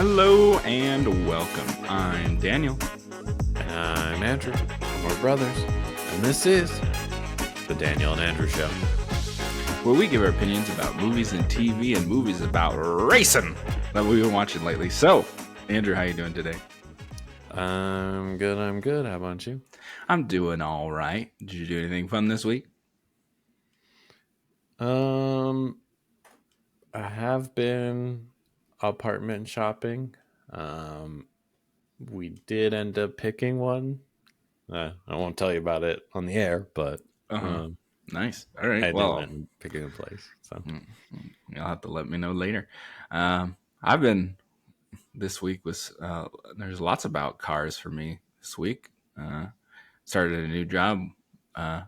Hello and welcome. I'm Daniel. And I'm Andrew. We're brothers. And this is the Daniel and Andrew Show, Where we give our opinions about movies and TV and movies about racing that we've been watching lately. So, Andrew, how you doing today? I'm good. How about you? I'm doing all right. Did you do anything fun this week? I have been apartment shopping. We did end up picking one. I won't tell you about it on the air, but Uh-huh. um, Nice. All right. I did Well, end up picking a place. So you'll have to let me know later. I've been this week was there's lots about cars for me this week. Started a new job. Uh,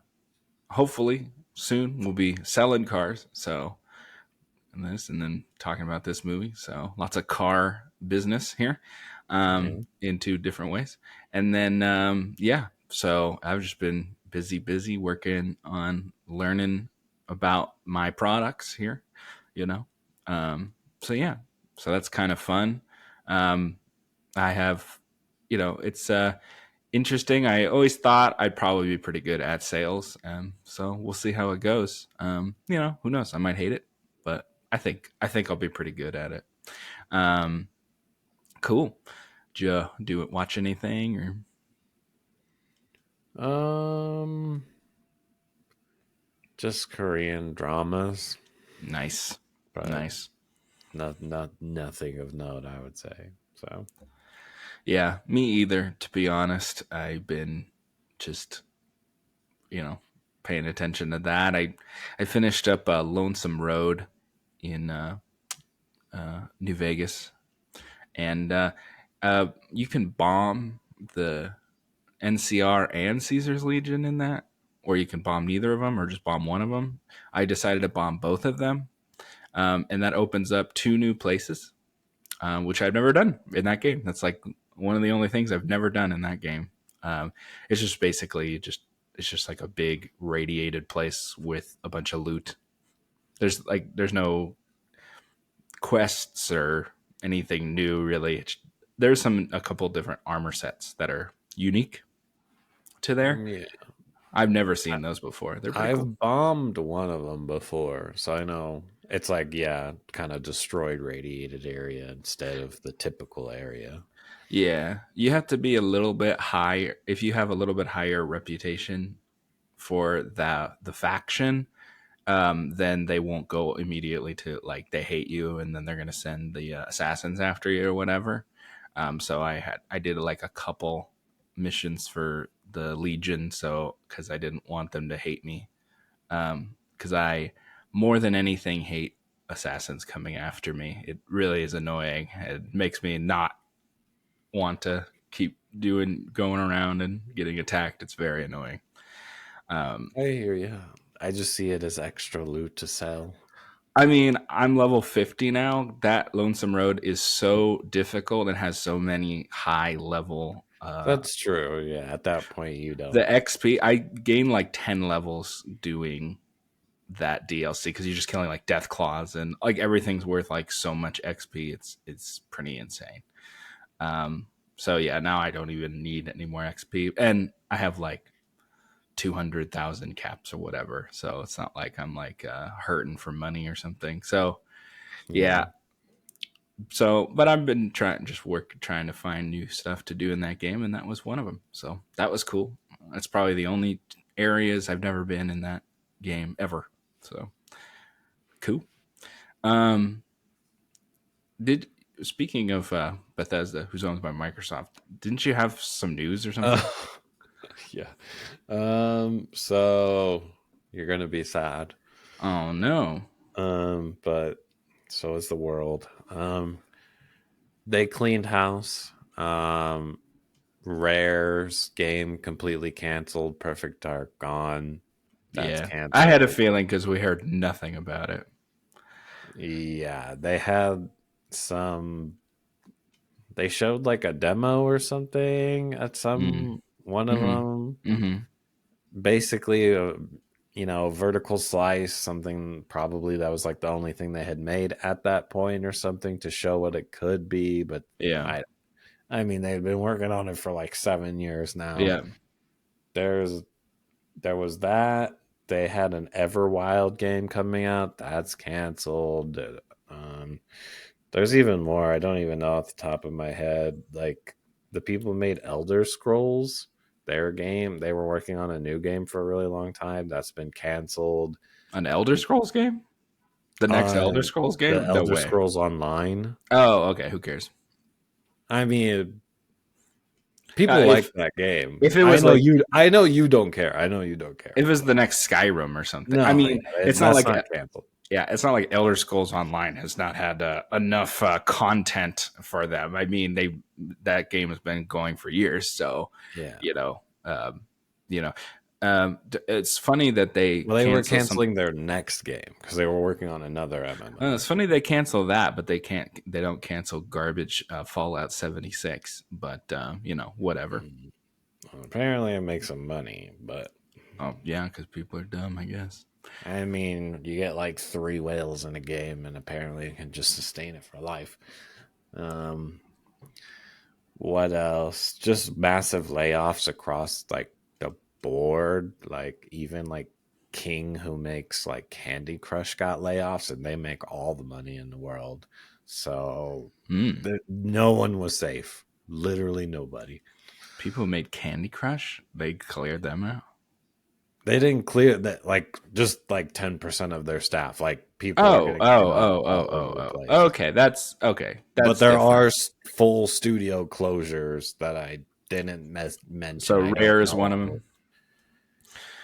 Hopefully soon we'll be selling cars. So and then talking about this movie. So lots of car business here, yeah. in two different ways. And then so I've just been busy working on learning about my products here. You know, so yeah, so that's kind of fun. Um, I have, it's interesting. I always thought I'd probably be pretty good at sales, so we'll see how it goes. Who knows? I might hate it, but I think I'll be pretty good at it. Um, cool. Did you watch anything or Um, just Korean dramas, nice, but nice? nothing of note, I would say. So Yeah, me either. To be honest, I've been just you know paying attention to that. I finished up Lonesome Road in New Vegas, and you can bomb the NCR and Caesar's Legion in that, or you can bomb neither of them, or just bomb one of them. I decided to bomb both of them, and that opens up two new places, which I've never done in that game. That's like one of the only things I've never done in that game. It's just basically it's just like a big radiated place with a bunch of loot. There's no quests or anything new really. There's a couple different armor sets that are unique to there. yeah. I've never seen those before. They're pretty cool. I've bombed one of them before, so I know it's like, yeah, kind of destroyed radiated area instead of the typical area. Yeah, you have to be a little bit higher if you have a little bit higher reputation for the faction. Then they won't go immediately to like they hate you, and then they're gonna send the assassins after you or whatever. So I did like a couple missions for the Legion, so because I didn't want them to hate me, because I more than anything hate assassins coming after me. It really is annoying. It makes me not want to keep going around and getting attacked. It's very annoying. Um, I hear you. I just see it as extra loot to sell. I mean, I'm level 50 now. That Lonesome Road is so difficult and has so many high level. That's true. Yeah, at that point you don't. The XP, I gained like 10 levels doing that DLC because you're just killing like death claws and like everything's worth like so much XP. It's pretty insane. So yeah, now I don't even need any more XP, and I have like 200,000 caps or whatever. So it's not like I'm like hurting for money or something. So Yeah. yeah. So, but I've been trying to find new stuff to do in that game, and that was one of them. So that was cool. That's probably the only areas I've never been in that game ever. So cool. Um, did Speaking of Bethesda, who's owned by Microsoft, didn't you have some news or something? Uh, yeah. So you're gonna be sad. Oh no. But so is the world. They cleaned house. Rare's game completely canceled. Perfect Dark gone. That's Yeah, I had a canceled. feeling because we heard nothing about it. Yeah, they had some. They showed like a demo or something at Mm. some one of Hmm. them. Hmm. Basically, Vertical Slice, something probably that was like the only thing they had made at that point or something to show what it could be. But Yeah. I mean, they've been working on it for like 7 years now. Yeah. There's there was that. They had an Everwild game coming out. That's canceled. Um, there's even more. I don't even know off the top of my head. Like the people who made Elder Scrolls, their game, they were working on a new game for a really long time. That's been canceled. An Elder Scrolls game? The next Uh, Elder Scrolls the game? No Elder way. Scrolls Online. Oh, okay. Who cares? I mean, people If like that game. if it I was know like you. I know you don't care. I know you don't care. if it was the next Skyrim or something. I No, mean, yeah, it's not that's like not canceled. yeah, it's not like Elder Scrolls Online has not had enough content for them. I mean, that game has been going for years, so Yeah. you know, you know, it's funny that they Well, they were cancel some. canceling their next game because they were working on another MMO. It's funny they cancel that, but they can't. They don't cancel garbage Fallout 76. But whatever. Well, apparently, it makes some money, but Oh yeah, because people are dumb, I guess. I mean, you get like 3 whales in a game, and apparently, it can just sustain it for life. Um, what else? Just massive layoffs across like the board. Like even like King, who makes like Candy Crush, got layoffs, and they make all the money in the world. So Mm. no one was safe. Literally nobody. People who made Candy Crush, they cleared them out. They didn't clear that, like just like 10% of their staff. Like people are Oh, getting oh, laid off oh, all oh, over the oh, place. oh. Okay, that's okay. But That's there different. are full studio closures that I didn't mention. So I Rare don't is one of know. them.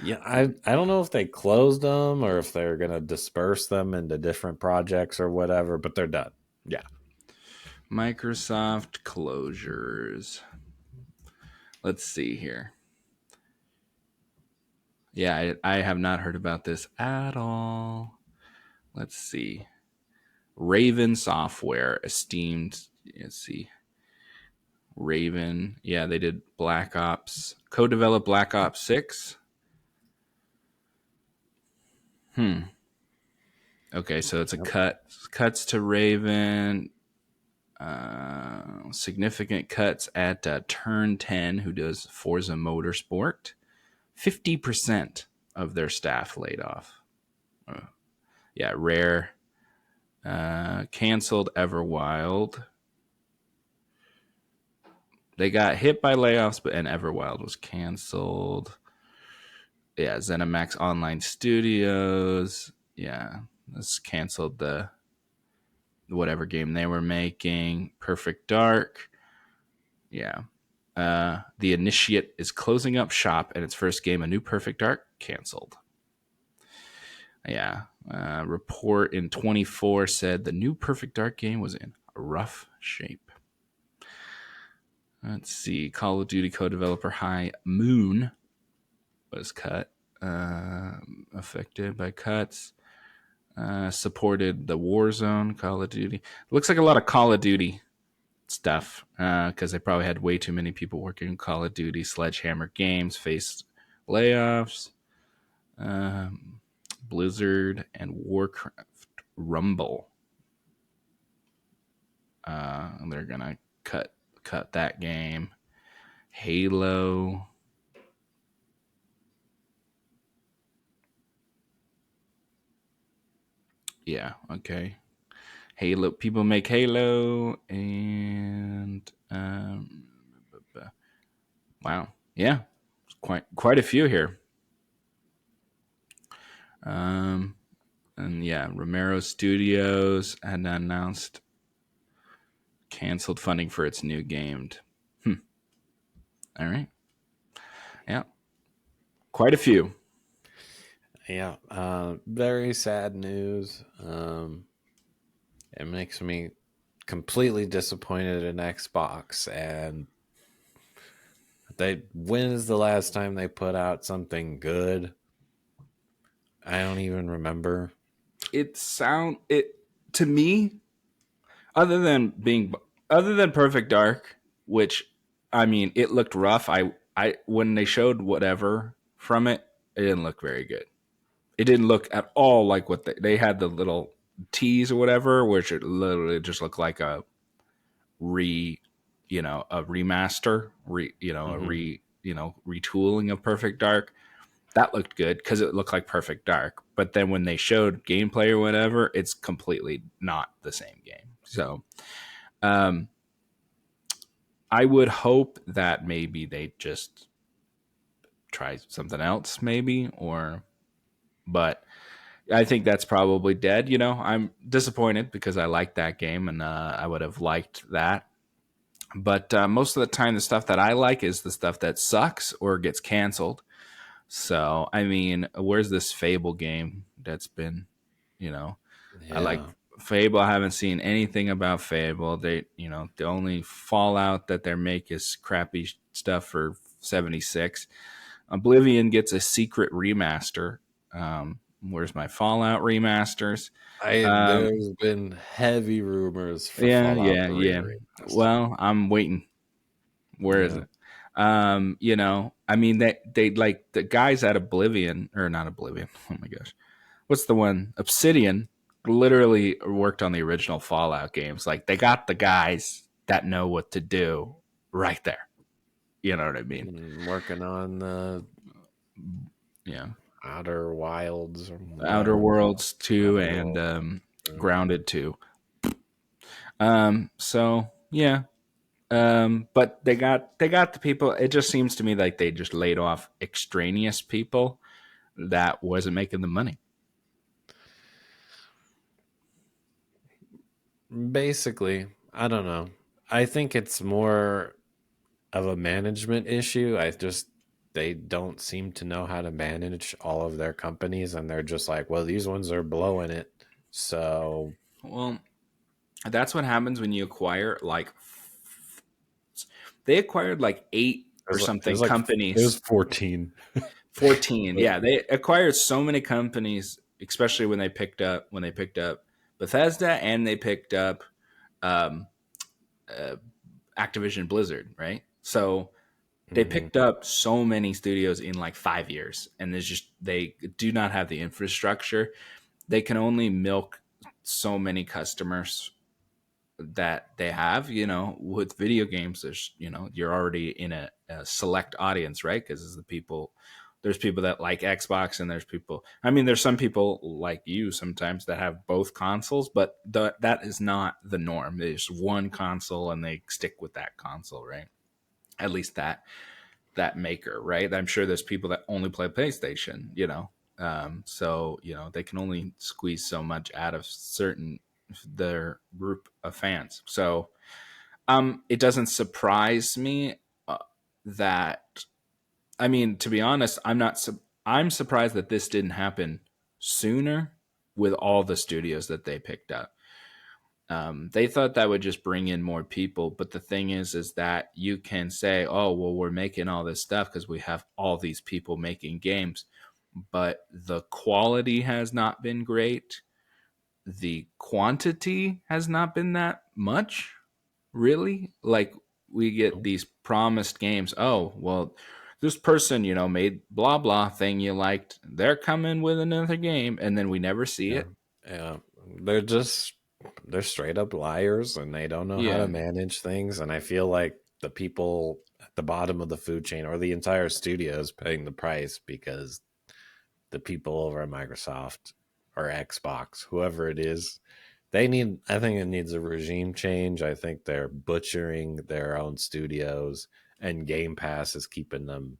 Yeah, I don't know if they closed them or if they're gonna disperse them into different projects or whatever. But they're done. Yeah. Microsoft closures. Let's see here. Yeah, I have not heard about this at all. Let's see. Raven Software, esteemed. Let's see. Raven. Yeah, they did Black Ops. Co-developed Black Ops 6. Okay, so it's a Yep. cuts to Raven. Significant cuts at Turn 10, who does Forza Motorsport. 50% of their staff laid off. Yeah, Rare. Canceled Everwild. They got hit by layoffs, and Everwild was canceled. Yeah, ZeniMax Online Studios. Yeah, this canceled the whatever game they were making. Perfect Dark. Yeah. The Initiate is closing up shop, and its first game, A New Perfect Dark, canceled. Yeah. Report in 24 said the new Perfect Dark game was in rough shape. Let's see. Call of Duty co-developer High Moon was cut. Affected by cuts. Supported the Warzone, Call of Duty. Looks like a lot of Call of Duty stuff because they probably had way too many people working in Call of Duty. Sledgehammer Games faced layoffs. Blizzard and Warcraft Rumble. They're gonna cut that game. Halo. Yeah, okay. Halo. People make Halo, and wow, yeah, quite a few here. And yeah, Romero Studios had announced canceled funding for its new game. All right, yeah, quite a few. Yeah. Very sad news. It makes me completely disappointed in Xbox. And when is the last time they put out something good? I don't even remember. It to me, other than being other than Perfect Dark, which I mean, it looked rough. I when they showed whatever from it, it didn't look very good. It didn't look at all like what they had the little teas or whatever, which it literally just looked like a re, a remaster, Hmm. retooling of Perfect Dark. That looked good because it looked like Perfect Dark. But then when they showed gameplay or whatever, it's completely not the same game. So, um, I would hope that maybe they just try something else, maybe, but I think that's probably dead. I'm disappointed because I liked that game and I would have liked that. But most of the time, the stuff that I like is the stuff that sucks or gets canceled. So, I mean, where's this Fable game that's been, you know, I like Yeah. Fable. I haven't seen anything about Fable. The only Fallout that they make is crappy stuff for 76. Oblivion gets a secret remaster. Where's my Fallout remasters? Um, There's been heavy rumors for yeah, Fallout yeah, 3 yeah. remaster. Well, I'm waiting. Where is Yeah. it? I mean they like the guys at Oblivion or not Oblivion. Oh my gosh. What's the one? Obsidian literally worked on the original Fallout games. Like they got the guys that know what to do right there. You know what I mean? Working on the Yeah. Outer Wilds or Outer whatever it's called. Worlds 2 Outer and World. Yeah. Grounded 2. So yeah. But they got the people. It just seems to me like they just laid off extraneous people that wasn't making the money. Basically, I don't know. I think it's more of a management issue. They don't seem to know how to manage all of their companies, and they're just like, well, these ones are blowing it. So Well, that's what happens when you acquire like they acquired like eight it or was like it something was like it was companies. 14. 14. But Yeah, they acquired so many companies, especially when they picked up Bethesda and they picked up um, uh, Activision Blizzard, right? So they mhm. picked up so many studios in like 5 years, and they do not have the infrastructure. They can only milk so many customers that they have. With video games, you're already in a select audience, right? Because there's people that like Xbox, and there's some people like you sometimes that have both consoles, but that is not the norm. There's one console and they stick with that console, right? At least that maker, right? I'm sure there's people that only play PlayStation, so they can only squeeze so much out of certain their group of fans. So it doesn't surprise me that I mean, to be honest, I'm surprised that this didn't happen sooner with all the studios that they picked up. They thought that would just bring in more people, but the thing is that you can say, "Oh, well, we're making all this stuff because we have all these people making games," but the quality has not been great. The quantity has not been that much, really. Like we get these promised games. Oh, well, this person, made blah blah thing you liked. They're coming with another game, and then we never see Yeah. it. Yeah. They're just they're straight up liars and they don't know how to Yeah, manage things. And I feel like the people at the bottom of the food chain or the entire studio is paying the price because the people over at Microsoft or Xbox, whoever it is, I think it needs a regime change. I think they're butchering their own studios and Game Pass is keeping them,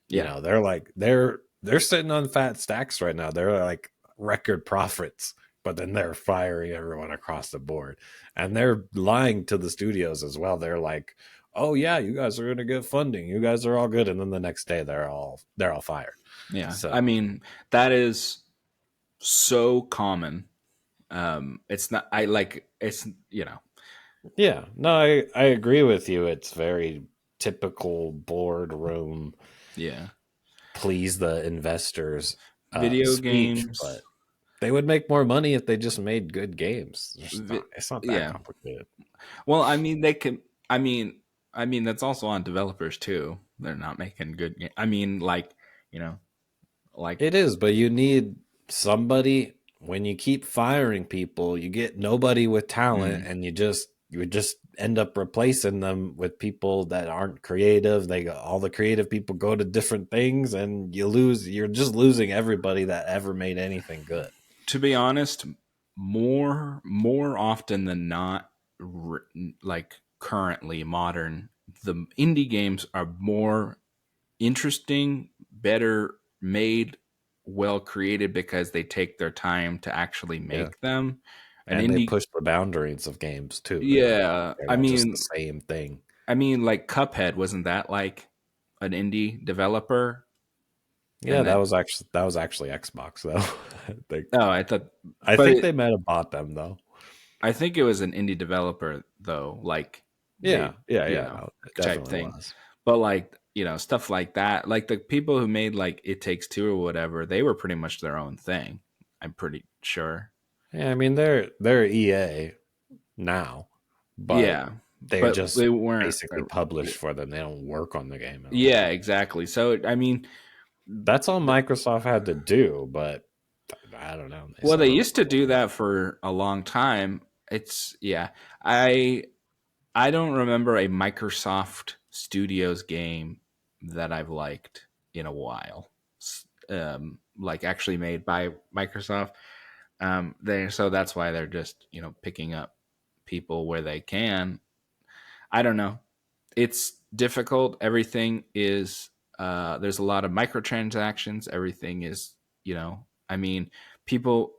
yeah, they're sitting on fat stacks right now. They're like record profits, but then they're firing everyone across the board. And they're lying to the studios as well. They're like, "Oh yeah, you guys are going to get funding. You guys are all good." And then the next day they're all fired. yeah. I So, mean, that is so common. It's not. I like. It's yeah, no, I agree with you. It's very typical boardroom, yeah. please the investors Video speech, games. but they would make more money if they just made good games. Vi- It's not that yeah. complicated. Well, I mean, they can. I mean, that's also on developers too. They're not making good. I mean, like you know, Like, It is, but you need somebody. When you keep firing people, you get nobody with talent, mm, and you just end up replacing them with people that aren't creative. All the creative people go to different things, and you're just losing everybody that ever made anything good. to be honest, more often than not, like currently modern, the indie games are more interesting, better made, well created because they take their time to actually Yeah. make them. An And they indie, push the boundaries of games too. yeah. They're not just the same thing. Like Cuphead, wasn't that like an indie developer? Yeah, And then, that was actually Xbox though. I think oh, I thought, I but think they might have bought them though. I think it was an indie developer though, like Yeah, they, yeah, you yeah. know, No, it type definitely thing. was. But like, stuff like that, like the people who made like It Takes Two or whatever, they were pretty much their own thing. I'm pretty sure. Yeah, I mean they're EA now, but Yeah, they're but just they weren't. basically published for them. They don't work on the game at all. Yeah, exactly. So I mean, That's all th- Microsoft had to do, but I don't know. They well, they still used to do don't. that for a long time. It's yeah. I I don't remember a Microsoft Studios game that I've liked in a while. Like actually made by Microsoft. They so that's why they're just picking up people where they can. I don't know. It's difficult. Everything is there's a lot of microtransactions. Everything is I mean people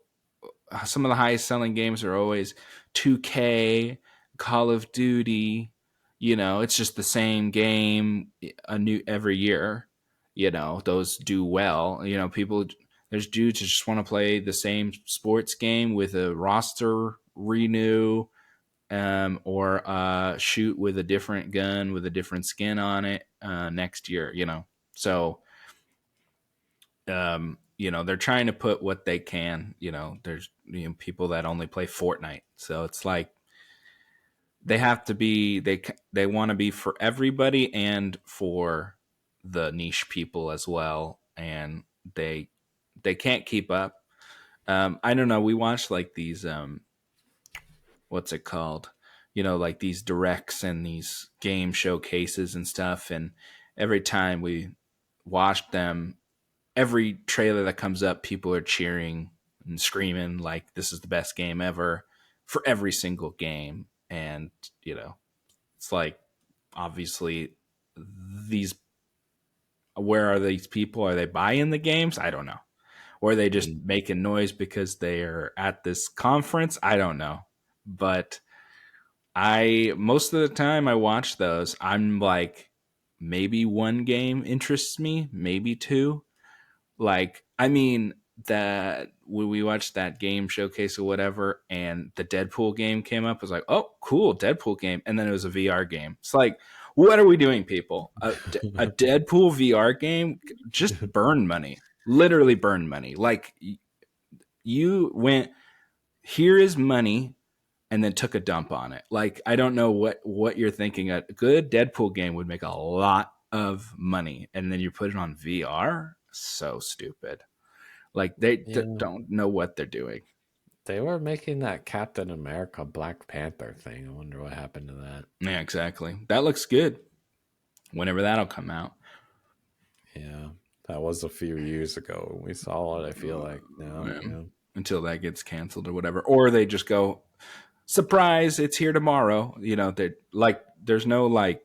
some of the highest selling games are always 2K, Call of Duty. It's just the same game a new every year. Those do well. People there's dudes who just want to play the same sports game with a roster renew, or shoot with a different gun with a different skin on it next year. So they're trying to put what they can. There's people that only play Fortnite, so it's like they have to be they want to be for everybody and for the niche people as well, and they can't keep up. I don't know. We watched like these what's it called? Like these directs and these game showcases and stuff, and every time we watched them, every trailer that comes up, people are cheering and screaming like this is the best game ever for every single game. And, it's like obviously these where are these people? Are they buying the games? I don't know. Or are they just Mm. making noise because they're at this conference? I don't know. But I most of the time I watch those, I'm like maybe one game interests me, maybe two. Like, I mean, that when we watched that game showcase or whatever, and the Deadpool game came up, I was like, oh, cool, Deadpool game, and then it was a VR game. It's like, what are we doing, people? A Deadpool VR game? Just burn money, literally burn money. Like, you went, here is money, and then took a dump on it. Like, I don't know what you're thinking. A good Deadpool game would make a lot of money, and then you put it on VR. So stupid. Like they Yeah, don't know what they're doing. they were making that Captain America Black Panther thing. I wonder what happened to that. Yeah, exactly. That looks good. Whenever that'll come out. Yeah, that was a few years ago. We saw it. I feel like now. Yeah. Yeah. Until that gets canceled or whatever, or they just go, surprise, it's here tomorrow. They like there's no like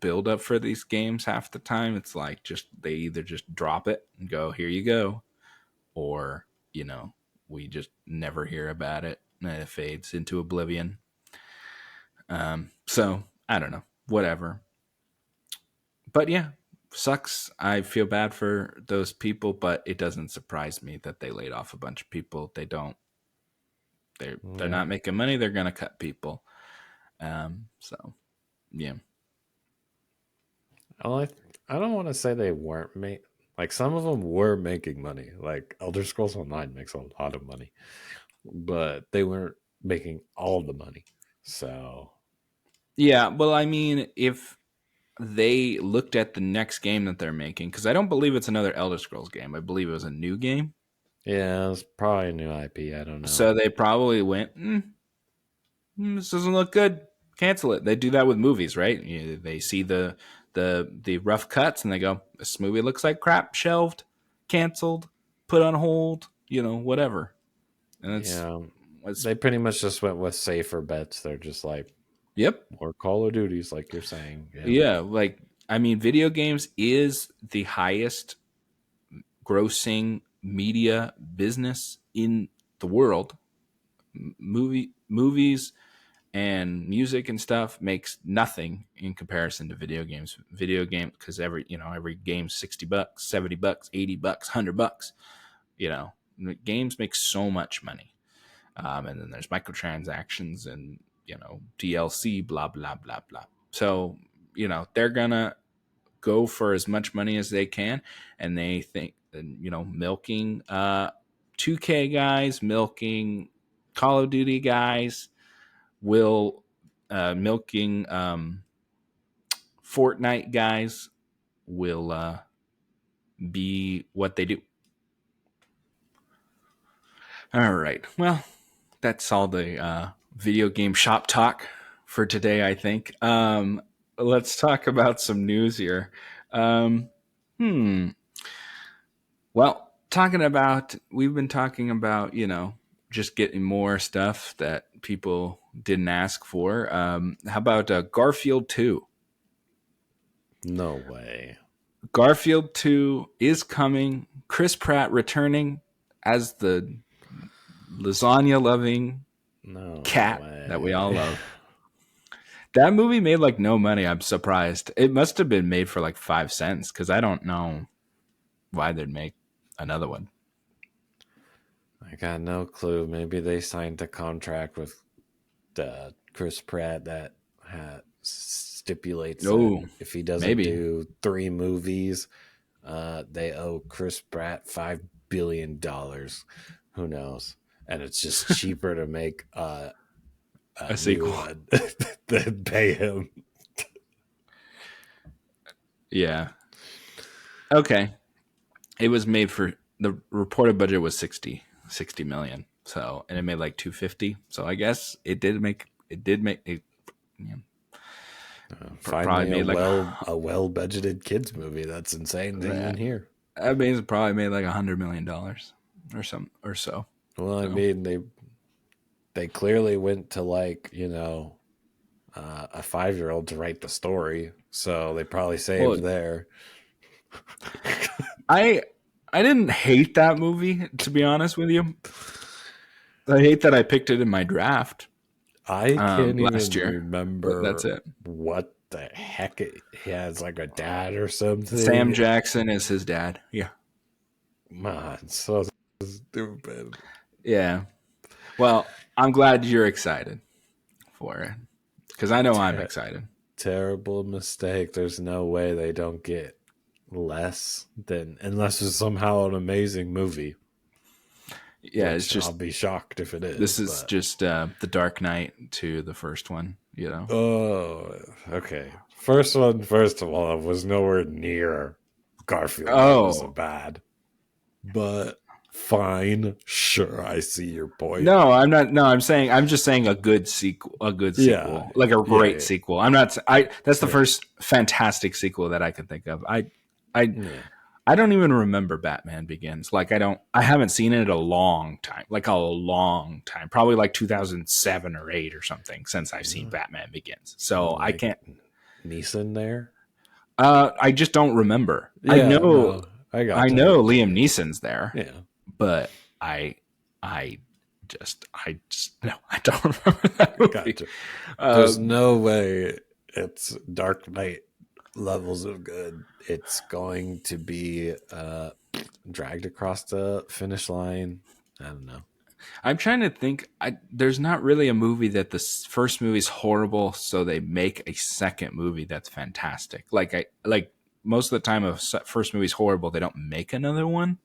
build up for these games half the time. It's like just they either just drop it and go, here you go, or we just never hear about it and it fades into oblivion. So I don't know, whatever. But yeah, sucks. I feel bad for those people, but it doesn't surprise me that they laid off a bunch of people. They don't. They're Yeah. not making money. They're gonna cut people. So yeah, Well, I don't want to say they weren't like some of them were making money. Like Elder Scrolls Online makes a lot of money, but they weren't making all the money. So yeah. Well, I mean, if they looked at the next game that they're making, because I don't believe it's another Elder Scrolls game. I believe it was a new game. Yeah, it's probably a new IP. I don't know. So they probably went, this doesn't look good. Cancel it. They do that with movies, right? They see the rough cuts and they go, this movie looks like crap. Shelved, canceled, put on hold. Whatever. And Yeah, it's they pretty much just went with safer bets. They're just like yep, more Call of Duties, like you're saying. Yeah. yeah. Like I mean, video games is the highest grossing media business in the world. Movies and music and stuff makes nothing in comparison to video games. Video game, because every game's $60, $70, $80, $100. You know, games make so much money, and then there's microtransactions and DLC, blah blah blah blah. So they're gonna go for as much money as they can, and they think milking 2K guys, milking Call of Duty guys, will milking Fortnite guys will be what they do. All right. Well, that's all the video game shop talk for today, I think. Let's talk about some news here. Um, hmm. Well, we've been talking about, just getting more stuff that people didn't ask for. How about Garfield 2? No way. Garfield 2 is coming. Chris Pratt returning as the lasagna loving No cat that we all way. love. That movie made like no money. I'm surprised. It must have been made for like 5 cents, because I don't know why they'd make another one. I got no clue. Maybe they signed a contract with Chris Pratt that stipulates that Oh, if he doesn't maybe. do 3 movies, they owe Chris Pratt $5 billion. Who knows? And it's just cheaper to make a A new sequel. one than pay him. Yeah. Okay. It was made for, the reported budget was 60 million. So, and it made like 250. So I guess it did make it. Yeah, probably Finally, made like a well budgeted kids movie. That's insane to even that. hear. That means it probably made like $100 million or so. Well, I So mean, they clearly went to a 5-year-old to write the story, so they probably saved well, there. I didn't hate that movie, to be honest with you. I hate that I picked it in my draft I can't last even year, but that's remember it. what the heck he has, like a dad or something. Sam Jackson is his dad. Yeah. Man, so stupid. Yeah. Well, I'm glad you're excited for it, because I know I'm excited. Terrible mistake. There's no way they don't get less than, unless it's somehow an amazing movie. Yeah, it's just, I'll be shocked if it is. this is just the Dark Knight to the first one. Oh, okay. First one, first of all, was nowhere near Garfield. Oh, Was bad, but fine. Sure, I see your point. no, I'm not. No, I'm just saying a good sequel. Yeah, Like a great yeah. sequel. I'm not. That's the first fantastic sequel that I can think of. I don't even remember Batman Begins. Like I haven't seen it in a long time. Like a long time. Probably like 2007 or 8 or something since I've seen Batman Begins. So I can't. Neeson there. I just don't remember. Yeah, I know. no, I I know Liam Neeson's there. Yeah, But I just no, I don't remember that movie. gotcha. There's no way it's Dark Knight levels of good. It's going to be dragged across the finish line. I don't know. I'm trying to think. There's not really a movie that the first movie's horrible, so they make a second movie that's fantastic. Like most of the time, if first movie's horrible, they don't make another one.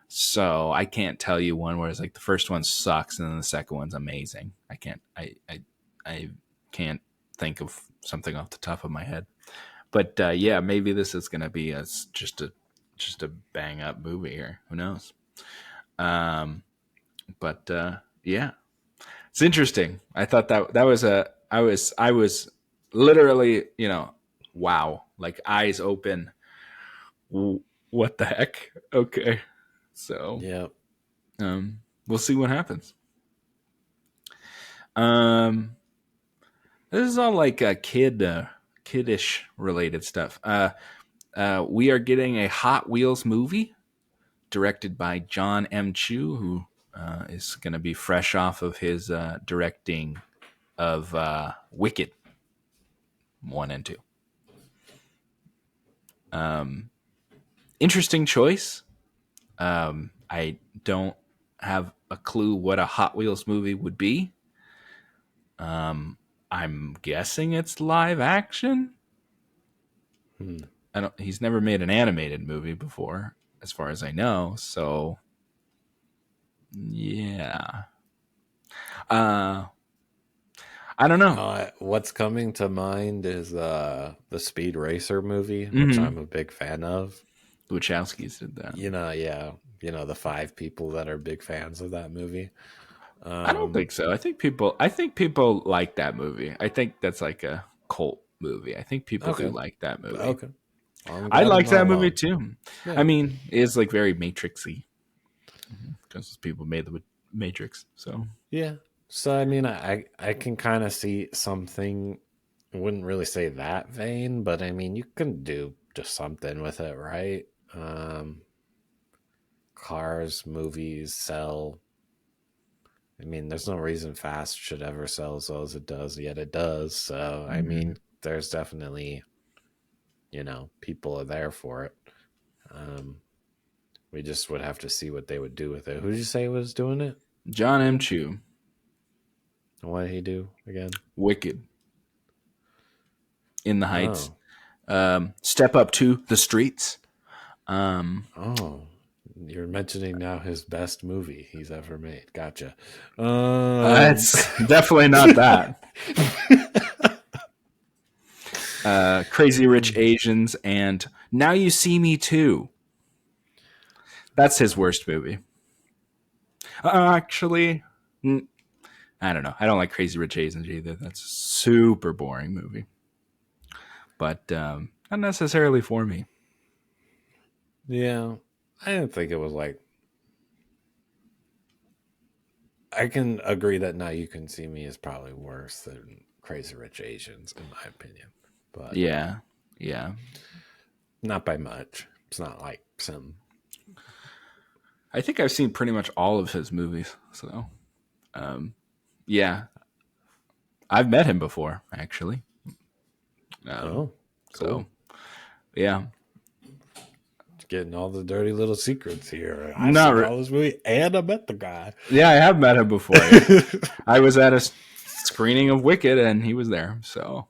So I can't tell you one where it's like the first one sucks and then the second one's amazing. I can't think of something off the top of my head. But yeah, maybe this is gonna be just a bang up movie here. Who knows? Um, but yeah, it's interesting. I thought that was a I was literally, wow, like eyes open. What the heck? Okay, so Yeah. we'll see what happens. Um, this is all like kiddish related stuff. We are getting a Hot Wheels movie directed by John M. Chu, who is going to be fresh off of his directing of Wicked 1 and 2. Interesting choice. I don't have a clue what a Hot Wheels movie would be. I'm guessing it's live action. Hmm. He's never made an animated movie before, as far as I know. So, yeah. Uh, I don't know. What's coming to mind is the Speed Racer movie, which Mm-hmm. I'm a big fan of. Wachowskis did that. Yeah, the 5 people that are big fans of that movie. I don't think so. I think people like that movie. I think that's like a cult movie. I think people do Okay, like that movie. okay. I'm I glad I'm like not that movie alone. too. I Yeah, mean, it's like very Matrixy because people made the Matrix. So yeah. So I mean, I can kind of see something. I wouldn't really say that vein, but I mean, you can do just something with it, right? Um, Cars, movies sell. I mean, there's no reason Fast should ever sell as well as it does, yet it does. So, I mhm. mean, there's definitely, people are there for it. Um, we just would have to see what they would do with it. Who did you say was doing it? John M. Chu, And what did he do again? Wicked, In the Heights, Oh, Step Up to the Streets. Um, oh, you're mentioning now his best movie he's ever made. Gotcha. it's definitely not that. Crazy Rich Asians and Now You See Me Too. That's his worst movie. Actually, I don't know. I don't like Crazy Rich Asians either. That's a super boring movie, but not necessarily for me. Yeah, I didn't think it was like. I can agree that Now You Can See Me is probably worse than Crazy Rich Asians, in my opinion, but Yeah, yeah. not by much. It's not like some. I think I've seen pretty much all of his movies. So, yeah, I've met him before actually. Um, Oh, so cool. yeah, Getting all the dirty little secrets here. I've not. seen all this movie and I met the guy. Yeah, I have met him before. Yeah, I was at a screening of Wicked and he was there. So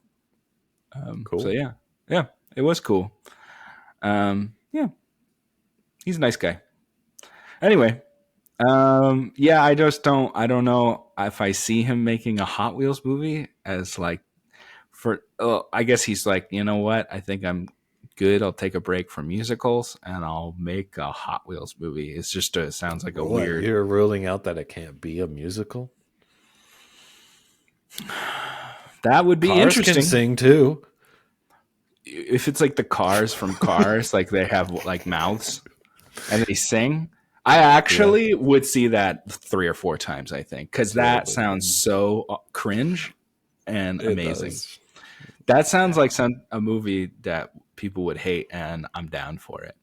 Cool. yeah, yeah, it was cool. Yeah, he's a nice guy. Anyway, yeah, I don't know if I see him making a Hot Wheels movie as like I guess he's like, you know what? I think I'm good. I'll take a break from musicals and I'll make a Hot Wheels movie. It's just it sounds like a What? weird. You're ruling out that it can't be a musical? That would be Cars can interesting sing too. if it's like the Cars from Cars, like they have like mouths and they sing. I Yeah, actually would see that 3 or 4 times. I think because it that would. sounds so cringe and It amazing. does. That sounds Yeah, like a movie that people would hate, and I'm down for it.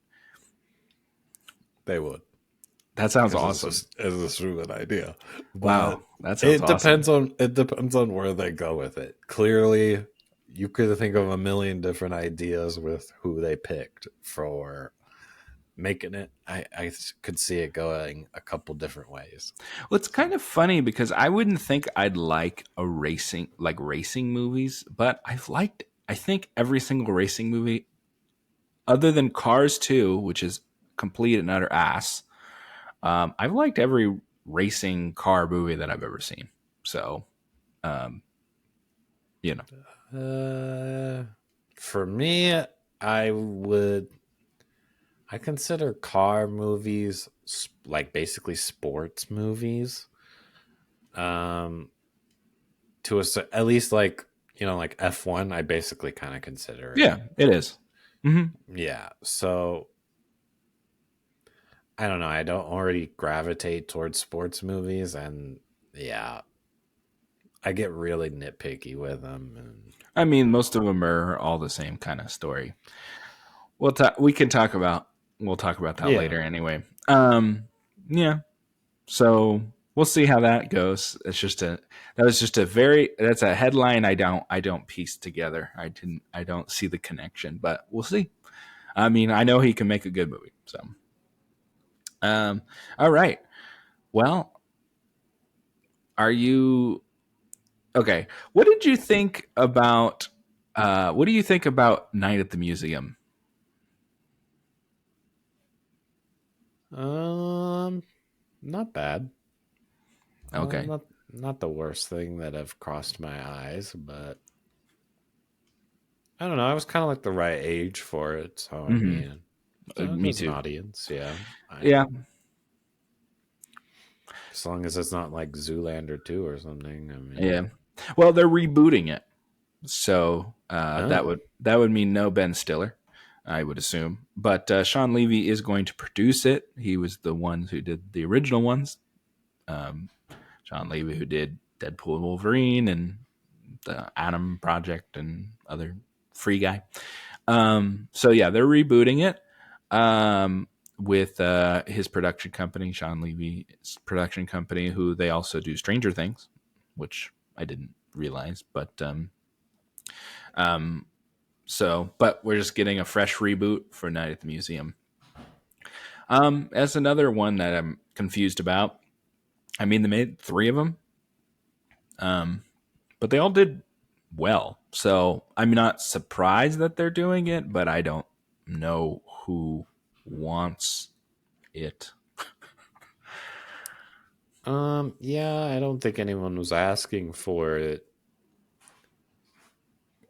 they would. That sounds Because awesome. it's a good idea. Wow, But that sounds awesome. it depends on where they go with it. Clearly, you could think of a million different ideas with who they picked for making it. I could see it going a couple different ways. Well, it's kind of funny because I wouldn't think I'd like racing movies, but I think every single racing movie other than Cars 2, which is complete and utter ass. I've liked every racing car movie that I've ever seen. So, um, you know, Uh, For me, I would I consider car movies like basically sports movies. Um, at least like like F1. I basically kind of consider it. Yeah, it is. Hmm. Yeah. So I don't know. I don't already gravitate towards sports movies, and yeah, I get really nitpicky with them. And I mean, most of them are all the same kind of story. We can talk about we'll talk about that yeah, later anyway. Yeah. So we'll see how that goes. That's a headline I don't piece together. I don't see the connection, but we'll see. I mean, I know he can make a good movie. So um all right. Well, are you okay? What do you think about Night at the Museum? um, not bad. Okay. Not the worst thing that have crossed my eyes, but I don't know. I was kind of like the right age for it, so I Hmm. mean, Me there's an too. audience. Yeah, Yeah. as long as it's not like Zoolander 2 or something. I Yeah. mean, Well, they're rebooting it. So that oh, would mean no Ben Stiller, I would assume. But Sean Levy is going to produce it. He was the one who did the original ones. Um, Sean Levy, who did Deadpool and Wolverine and the Atom Project and other Free Guy. So yeah, they're rebooting it with his production company, Sean Levy's production company, who they also do Stranger Things, which I didn't realize, but um, but we're just getting a fresh reboot for Night at the Museum. As another one that I'm confused about. I mean, they made three of them, um, but they all did well. So I'm not surprised that they're doing it, but I don't know who wants it. yeah, I don't think anyone was asking for it.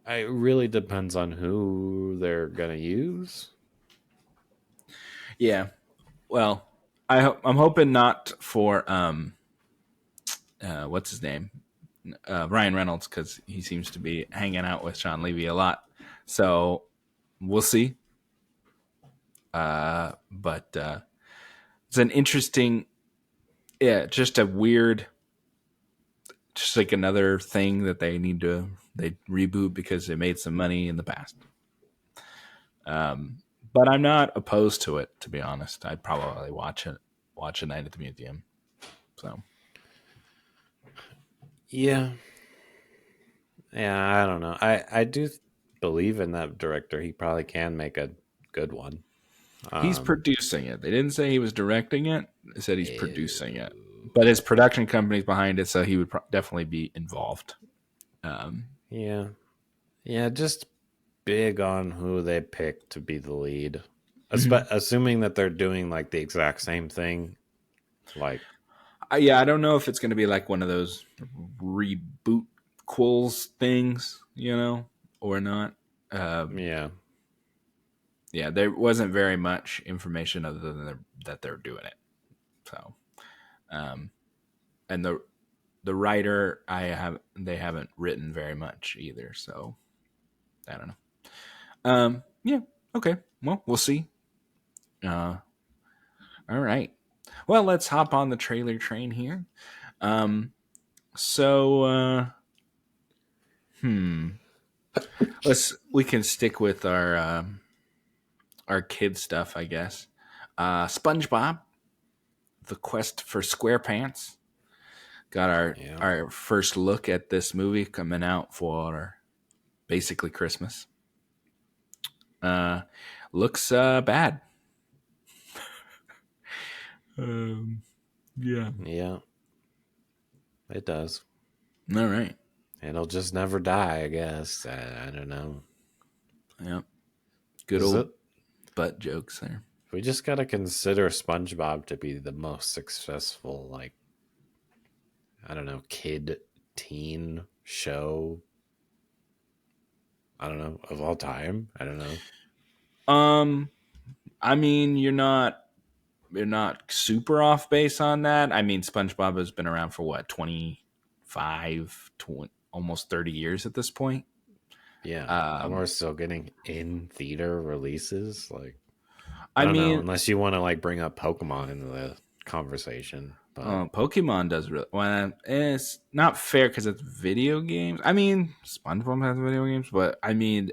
It really depends on who they're gonna use. Yeah. Well, I'm hoping not for what's his name, Ryan Reynolds, because he seems to be hanging out with Sean Levy a lot. So we'll see. But it's an interesting, yeah, just a weird, just like another thing that they reboot because they made some money in the past. But I'm not opposed to it, to be honest. I'd probably watch a Night at the Museum. So Yeah, yeah, I don't know. I do believe in that director. He probably can make a good one. he's Um, producing it. They didn't say he was directing it. They said he's producing it. ew. But his production company's behind it, so he would definitely be involved. Um, Yeah, yeah, just big on who they pick to be the lead. mhm. Assuming that they're doing like the exact same thing. Like, Yeah, I don't know if it's going to be like one of those reboot quills things, or not. Um, yeah, yeah, there wasn't very much information other than that they're doing it. So, um, and the writer, they haven't written very much either. So I don't know. Yeah, okay. Well, we'll see. Uh, all right. Well, let's hop on the trailer train here. Um, so, hmm, we can stick with our kid stuff, I guess. SpongeBob, The Quest for SquarePants. Got our yeah. our first look at this movie coming out for basically Christmas. Uh, looks bad. Um, yeah. Yeah, it does. All right. It'll just never die, I guess. I don't know. Yeah. Good Is old it? butt jokes there. We just got to consider SpongeBob to be the most successful, like, I don't know, kid teen show I don't know, of all time. I don't know. Um, I mean, you're not super off base on that. I mean, SpongeBob has been around for what 25, 20, almost 30 years at this point. Yeah, and we're Um, still getting in theater releases. Like, I I don't know, mean, unless you want to like bring up Pokemon into the conversation. But Pokemon does really well. It's not fair because it's video games. I mean, SpongeBob has video games, but I mean,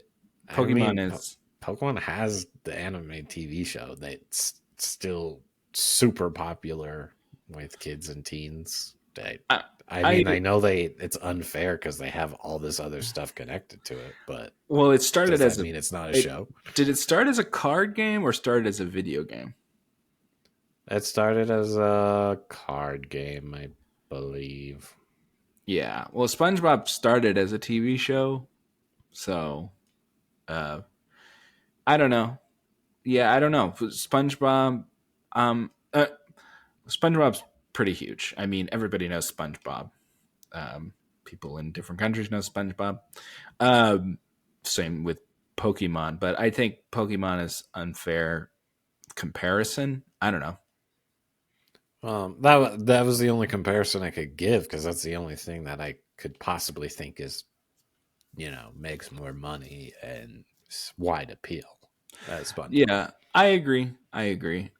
I mean, Pokemon is. Pokemon has the anime TV show that's still super popular with kids and teens. I, I I mean, I know it's unfair because they have all this other stuff connected to it, but well, it started does as that a. mean it's not a It show? did it start as a card game or start as a video game? It started as a card game, I believe. Yeah. Well, SpongeBob started as a TV show, so uh, I don't know. Yeah, I don't know. SpongeBob, um, uh, SpongeBob's pretty huge. I mean, everybody knows SpongeBob. Um, People in different countries know SpongeBob. Um, Same with Pokemon, but I think Pokemon is unfair comparison. I don't know. That was the only comparison I could give because that's the only thing that I could possibly think is, makes more money and wide appeal as SpongeBob. Yeah, I agree. I agree.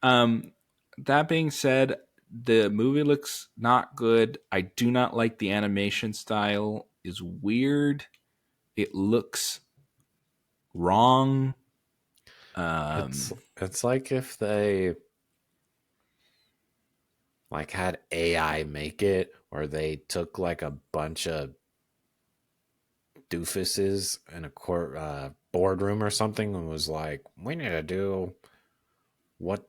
That being said, the movie looks not good. I do not like the animation style. Is weird. It looks wrong. It's Um, it's like if they like had AI make it, or they took like a bunch of doofuses in a boardroom or something and was like, we need to do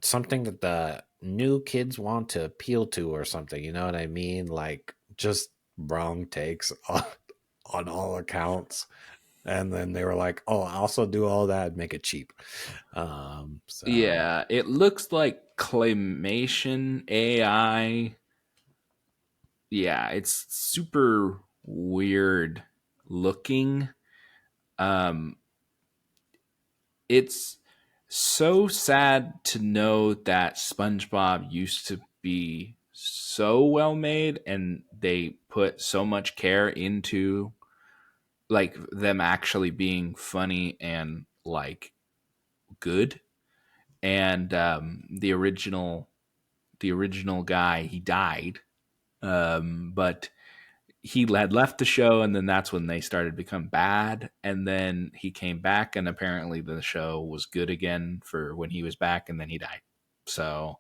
something that the new kids want to appeal to or something. You know what I mean? Like just wrong takes on all accounts. And then they were like, "Oh, I also do all that and make it cheap." So yeah, it looks like claymation AI. Yeah, it's super weird looking. Um, it's so sad to know that SpongeBob used to be so well made and they put so much care into like them actually being funny and like good. And the original guy, he died. But he had left the show, and then that's when they started to become bad. And then he came back, and apparently the show was good again for when he was back, and then he died. So,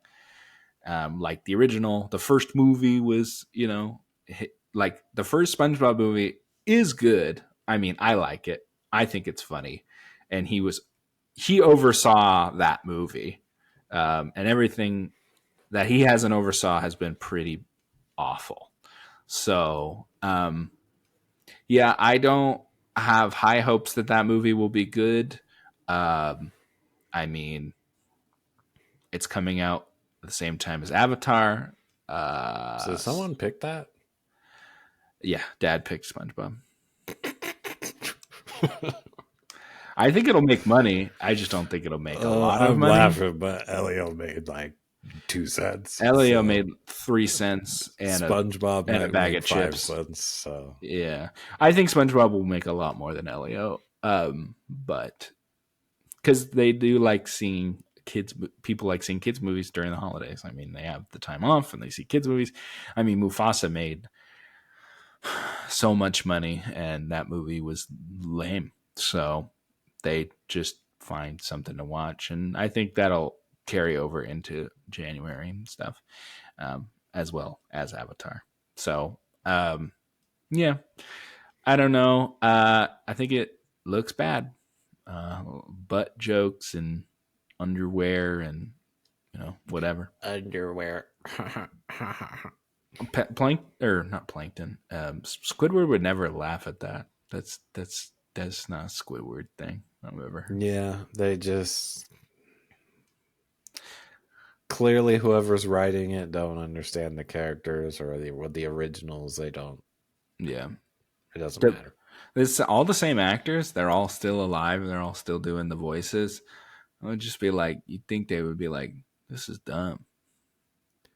like the original, the first movie was, like the first SpongeBob movie is good. I mean, I like it. I think it's funny, and he oversaw that movie, and everything that he hasn't oversaw has been pretty awful. So, yeah, I don't have high hopes that that movie will be good. Um, I mean, it's coming out at the same time as Avatar. so someone picked that. Yeah, Dad picked SpongeBob. I think it'll make money. I just don't think it'll make a lot of I'm money. laughing, but Elio made like 2 cents. Elio So made 3 cents SpongeBob and a might bag make of five chips. cents. So Yeah, I think SpongeBob will make a lot more than Elio. But because they do like seeing people like seeing kids movies during the holidays. I mean, they have the time off and they see kids movies. I mean, Mufasa made so much money, and that movie was lame. So they just find something to watch, and I think that'll carry over into January and stuff, as well as Avatar. So, yeah, I don't know. I think it looks bad. Butt jokes and underwear and whatever. underwear. Plank or not plankton. Squidward would never laugh at that. That's not a Squidward thing I've ever heard. Yeah, they just clearly whoever's writing it don't understand the characters or the originals. They don't. Yeah. It doesn't The matter. It's all the same actors. They're all still alive. They're all still doing the voices. I would just be like, you'd think they would be like, this is dumb.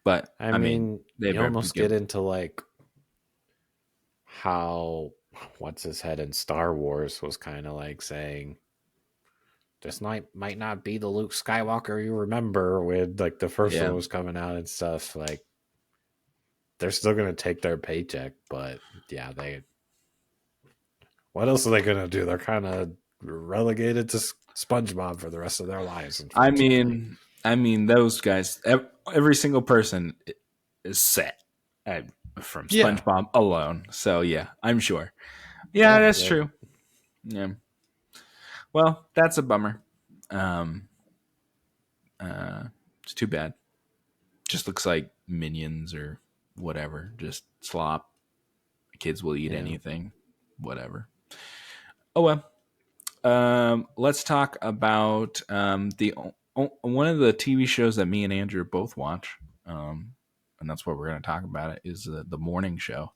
But I I mean, mean, they've you almost give. get into like how what's his head in Star Wars was kind of like saying this might not be the Luke Skywalker you remember when like the first one Yeah. was coming out and stuff. Like they're still gonna take their paycheck, but yeah, they what else are they gonna do? They're kind of relegated to SpongeBob for the rest of their lives, I unfortunately. mean, those guys, every single person is set uh, from Yeah, SpongeBob alone. So yeah, I'm sure. Yeah, yeah, that's that, true. Yeah. Well, that's a bummer. Um, it's too bad. Just looks like Minions or whatever. Just slop. Kids will eat yeah. anything. Whatever. Oh well. Let's talk about one of the TV shows that me and Andrew both watch. And that's what we're going to talk about. It is the morning show.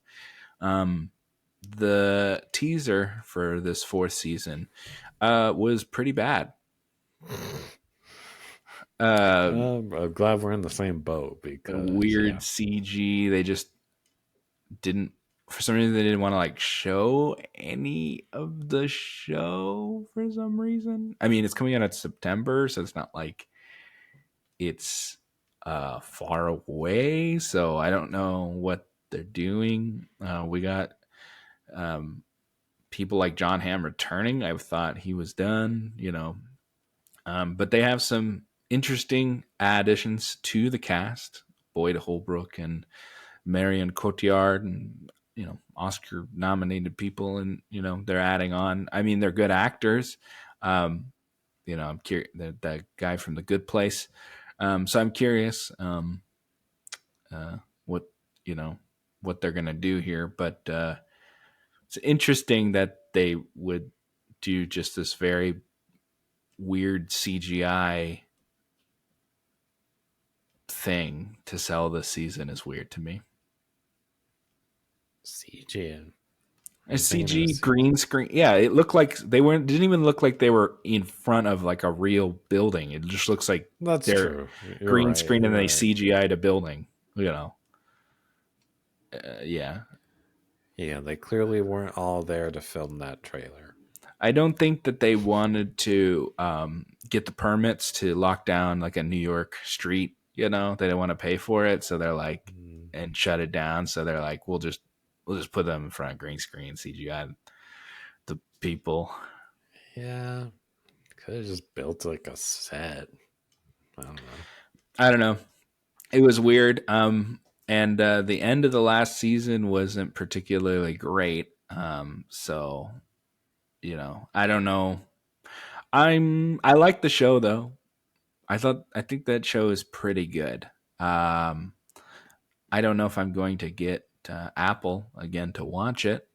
Um, the teaser for this fourth season was pretty bad. Uh, I'm glad we're in the same boat because weird yeah, CG. They just didn't. For some reason, they didn't want to like show any of the show. For some reason, I mean, it's coming out in September, so it's not like it's far away. So I don't know what they're doing. We got um, people like John Hamm returning. I thought he was done, but they have some interesting additions to the cast. Boyd Holbrook and Marion Cotillard and Oscar nominated people, and they're adding on. I mean, they're good actors. Um, I'm curious. The guy from The Good Place. So I'm curious what you know what they're gonna do here, but it's interesting that they would do just this very weird CGI thing to sell this season is weird to me. CG. Are A you thinking it CG was green CG? screen, yeah, it looked like they weren't. Didn't even look like they were in front of like a real building. It just looks like That's they're true. You're green right. screen and You're they right. CGI'd a building. Yeah. Yeah, they clearly weren't all there to film that trailer. I don't think that they wanted to get the permits to lock down like a New York street. They didn't want to pay for it, so they're like, Mm, and shut it down. So they're like, we'll just put them in front of green screen CGI the people. yeah, could have just built like a set. I don't know. I don't know. It was weird. And the end of the last season wasn't particularly great. So I don't know. I like the show though. I think that show is pretty good. Um, I don't know if I'm going to get Apple again to watch it,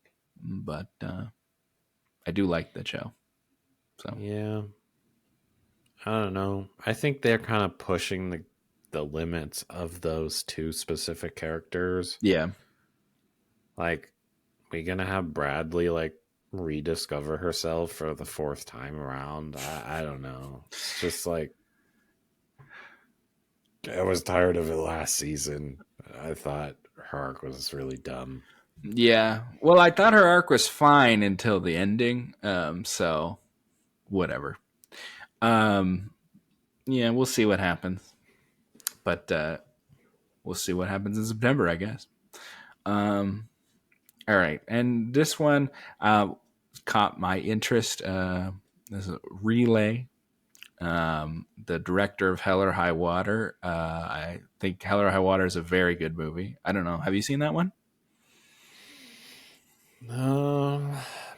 but I do like the show. So Yeah, I don't know. I think they're kind of pushing the limits of those two specific characters. yeah, Like, we gonna have Bradley like rediscover herself for the fourth time around? I don't know. It's just like I was tired of it last season. I thought her arc was really dumb. yeah. Well, I thought her arc was fine until the ending. So whatever. Um, yeah, we'll see what happens. But we'll see what happens in September, I guess. Um, all right, and this one caught my interest. This is Relay. The director of Hell or High Water. I think Hell or High Water is a very good movie. I don't know. Have you seen that one?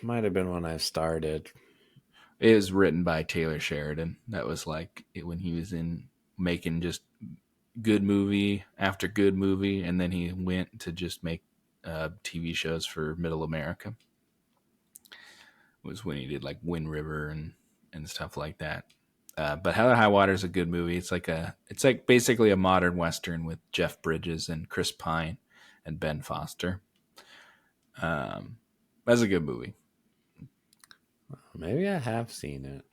Might have been when I started. It was written by Taylor Sheridan. That was like when he was in making just good movie after good movie, and then he went to just make TV shows for Middle America. It was when he did like Wind River and stuff like that. But Hell or High Water is a good movie. It's like basically a modern western with Jeff Bridges and Chris Pine and Ben Foster. That's a good movie. Maybe I have seen it.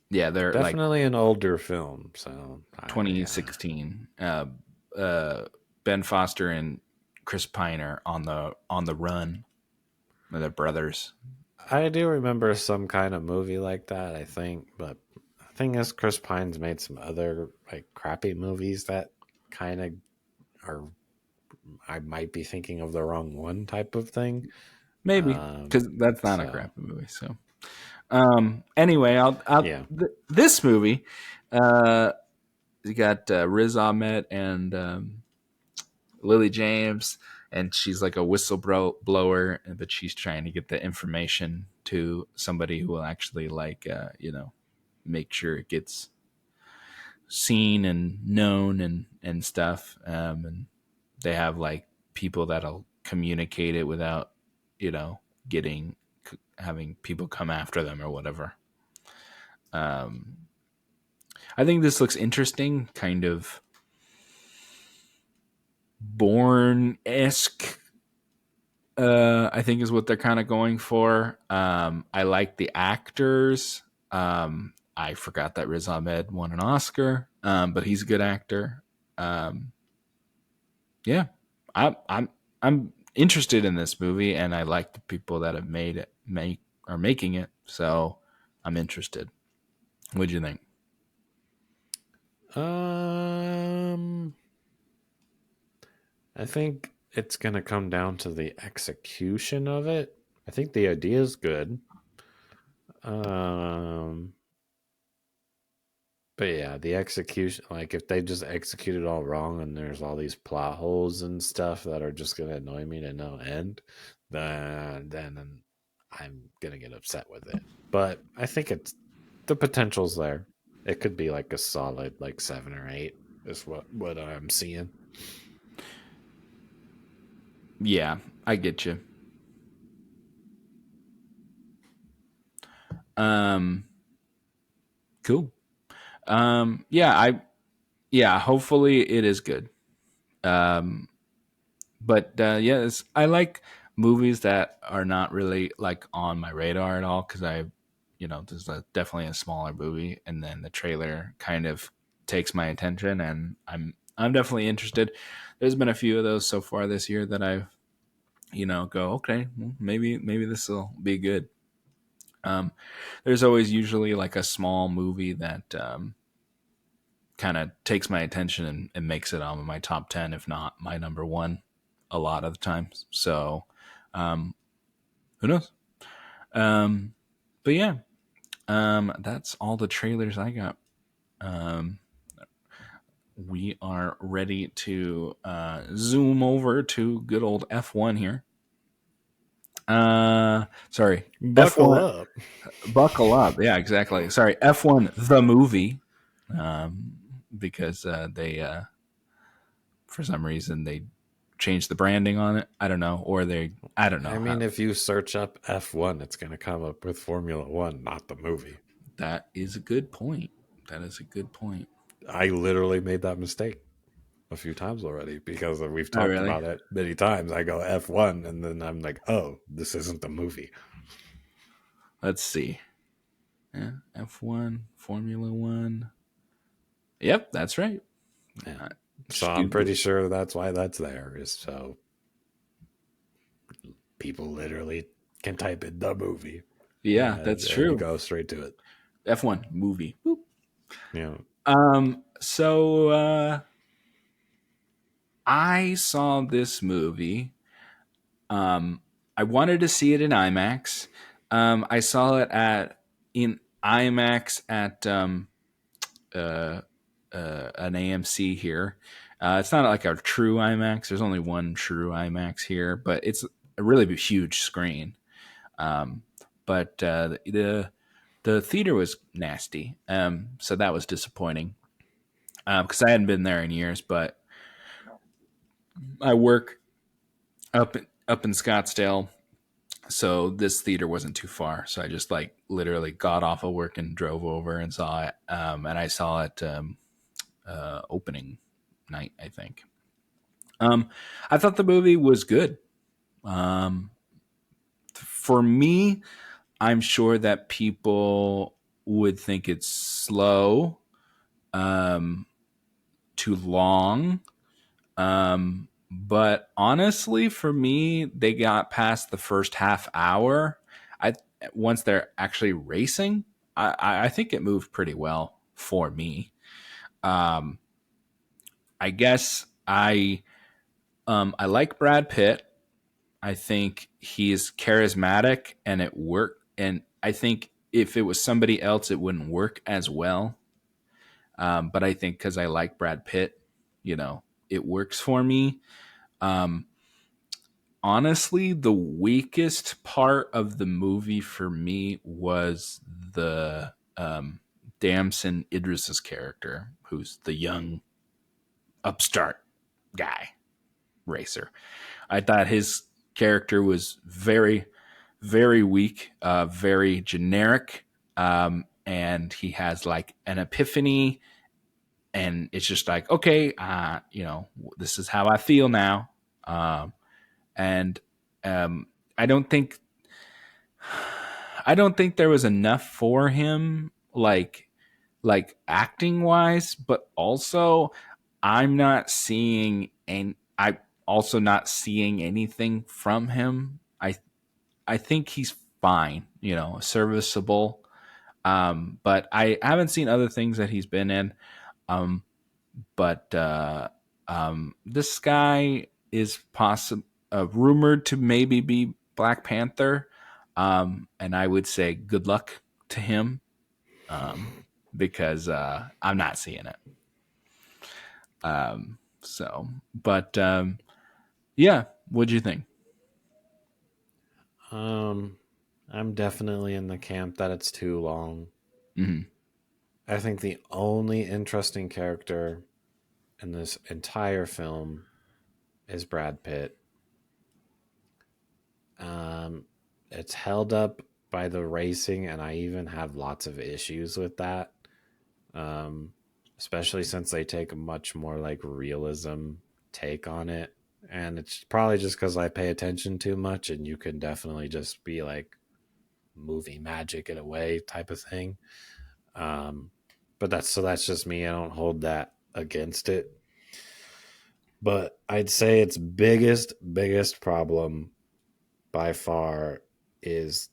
Yeah, they're like Definitely an older film. So yeah. 2016. Uh, Ben Foster and Chris Pine are on the run. They're brothers. I do remember some kind of movie like that, I think, but the thing is Chris Pine's made some other like crappy movies that kind of are, I might be thinking of the wrong one type of thing. Maybe because that's not a So crappy movie. So anyway, yeah. this movie, uh, you got Riz Ahmed and Lily James, and she's like a whistleblower, but she's trying to get the information to somebody who will actually like make sure it gets seen and known and stuff. And they have like people that'll communicate it without getting having people come after them or whatever. Um, I think this looks interesting, kind of Bourne esque. I think is what they're kind of going for. I like the actors. I forgot that Riz Ahmed won an Oscar, but he's a good actor. Um, yeah, I'm interested in this movie, and I like the people that have made it, make are making it. So I'm interested. What do you think? Um, I think it's going to come down to the execution of it. I think the idea is good. Um, but yeah, the execution, like if they just execute it all wrong and there's all these plot holes and stuff that are just going to annoy me to no end, then I'm going to get upset with it. But I think it's the potential's there. It could be like a solid like 7 or 8 is what I'm seeing. Yeah, I get you. Um, cool. Yeah, yeah. Hopefully, it is good. Um, but yes, I like movies that are not really like on my radar at all because this is definitely a smaller movie, and then the trailer kind of takes my attention, and I'm definitely interested. There's been a few of those so far this year that I've go okay, well, maybe this will be good. Um, there's always usually like a small movie that kind of takes my attention and makes it on my top 10, if not my number one, a lot of the times. So, um, who knows? Um, but yeah, that's all the trailers I got. Um, we are ready to zoom over to good old F1 here. Sorry, Buckle F1. up. Buckle up. Yeah, exactly. Sorry, F1 the movie. Um, because they for some reason they changed the branding on it. I don't know, or I don't know I how. mean, if you search up F1, it's going to come up with Formula One, not the movie. That is a good point. That is a good point. I literally made that mistake a few times already because we've Oh, talked really? about it many times. I go F1 and then I'm like, oh, this isn't the movie. Let's see. Yeah, F1, Formula One. Yep, that's right. Yeah. So Just I'm Google. pretty sure that's why that's there, is so people literally can type in the movie Yeah, that's and true. go straight to it. F1 movie. Boop. Yeah. So I saw this movie. Um, I wanted to see it in IMAX. I saw it in IMAX at uh, an AMC here. It's not like a true IMAX. There's only one true IMAX here, but it's a really huge screen. Um, but the theater was nasty, so that was disappointing because I hadn't been there in years. But I work up in Scottsdale, so this theater wasn't too far. So I just like literally got off of work and drove over and saw it. And I saw it opening night, I think. I thought the movie was good. For me, I'm sure that people would think it's slow, um, too long. But honestly, for me, they got past the first half hour. I Once they're actually racing, I think it moved pretty well for me. Um, I guess I like Brad Pitt. I think he's charismatic and it worked. And I think if it was somebody else, it wouldn't work as well. But I think because I like Brad Pitt, it works for me. Um, Honestly, the weakest part of the movie for me was the Damson Idris's character, who's the young upstart guy racer. I thought his character was very, very weak, very generic, and he has like an epiphany, and it's just like, okay, this is how I feel now, and um, I don't think I don't think there was enough for him, like acting wise, but also I'm not seeing and I also not seeing anything from him. I think he's fine, serviceable. But I haven't seen other things that he's been in. Um, but this guy is rumored to maybe be Black Panther, and I would say good luck to him, um, because I'm not seeing it. But yeah, what'd you think? Um, I'm definitely in the camp that it's too long. Mm-hmm. I think the only interesting character in this entire film is Brad Pitt. Um, it's held up by the racing, and I even have lots of issues with that. Um, Especially since they take a much more like realism take on it. And it's probably just because I pay attention too much, and you can definitely just be like movie magic in a way type of thing. Um, but that's just me. I don't hold that against it. But I'd say its biggest problem by far is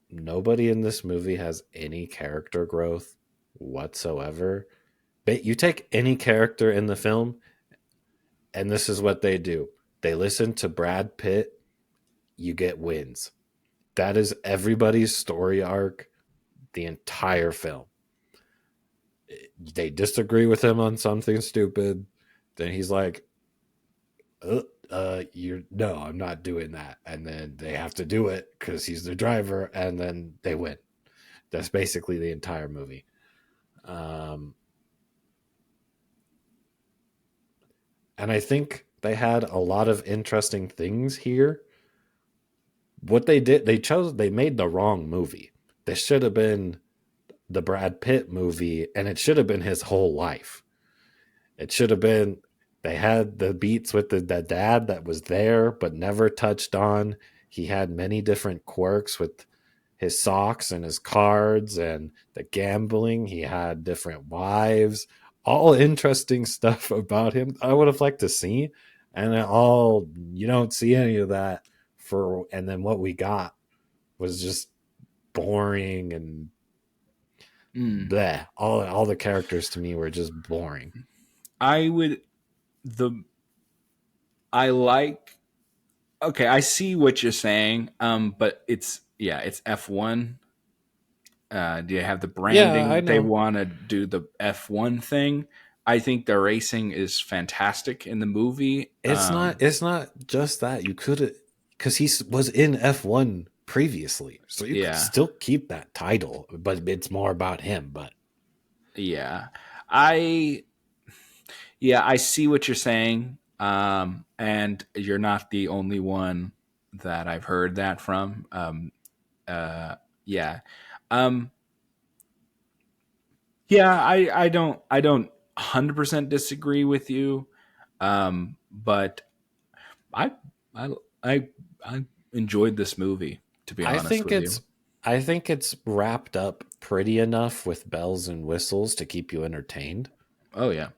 nobody in this movie has any character growth whatsoever. But you take any character in the film, and this is what they do: they listen to Brad Pitt, you get wins. That is everybody's story arc the entire film. They disagree with him on something stupid, then he's like, you're no, I'm not doing that, and then they have to do it because he's the driver, and then they win. That's basically the entire movie. um and I think they had a lot of interesting things here. What they did, they made the wrong movie. This should have been the Brad Pitt movie, and it should have been his whole life. It should have been, they had the beats with the dad that was there but never touched on. He had many different quirks with his socks and his cards and the gambling. He had different wives, all interesting stuff about him I would have liked to see. And all, you don't see any of that for, and then what we got was just boring and Mm. bleh. All the characters to me were just boring. I would the I like Okay, I see what you're saying. But it's F1. Do you have the Yeah, I branding? They know. want to do the F1 thing. I think the racing is fantastic in the movie. It's not just that. You could, because was in F1 previously, so you could Yeah, still keep that title, but it's more about him. But yeah. I I see what you're saying. And you're not the only one that I've heard that from. Uh, yeah. Um, yeah, I don't 100% disagree with you. But I I I I enjoyed this movie, to be I honest think with it's you. I think it's wrapped up pretty enough with bells and whistles to keep you entertained. Oh yeah.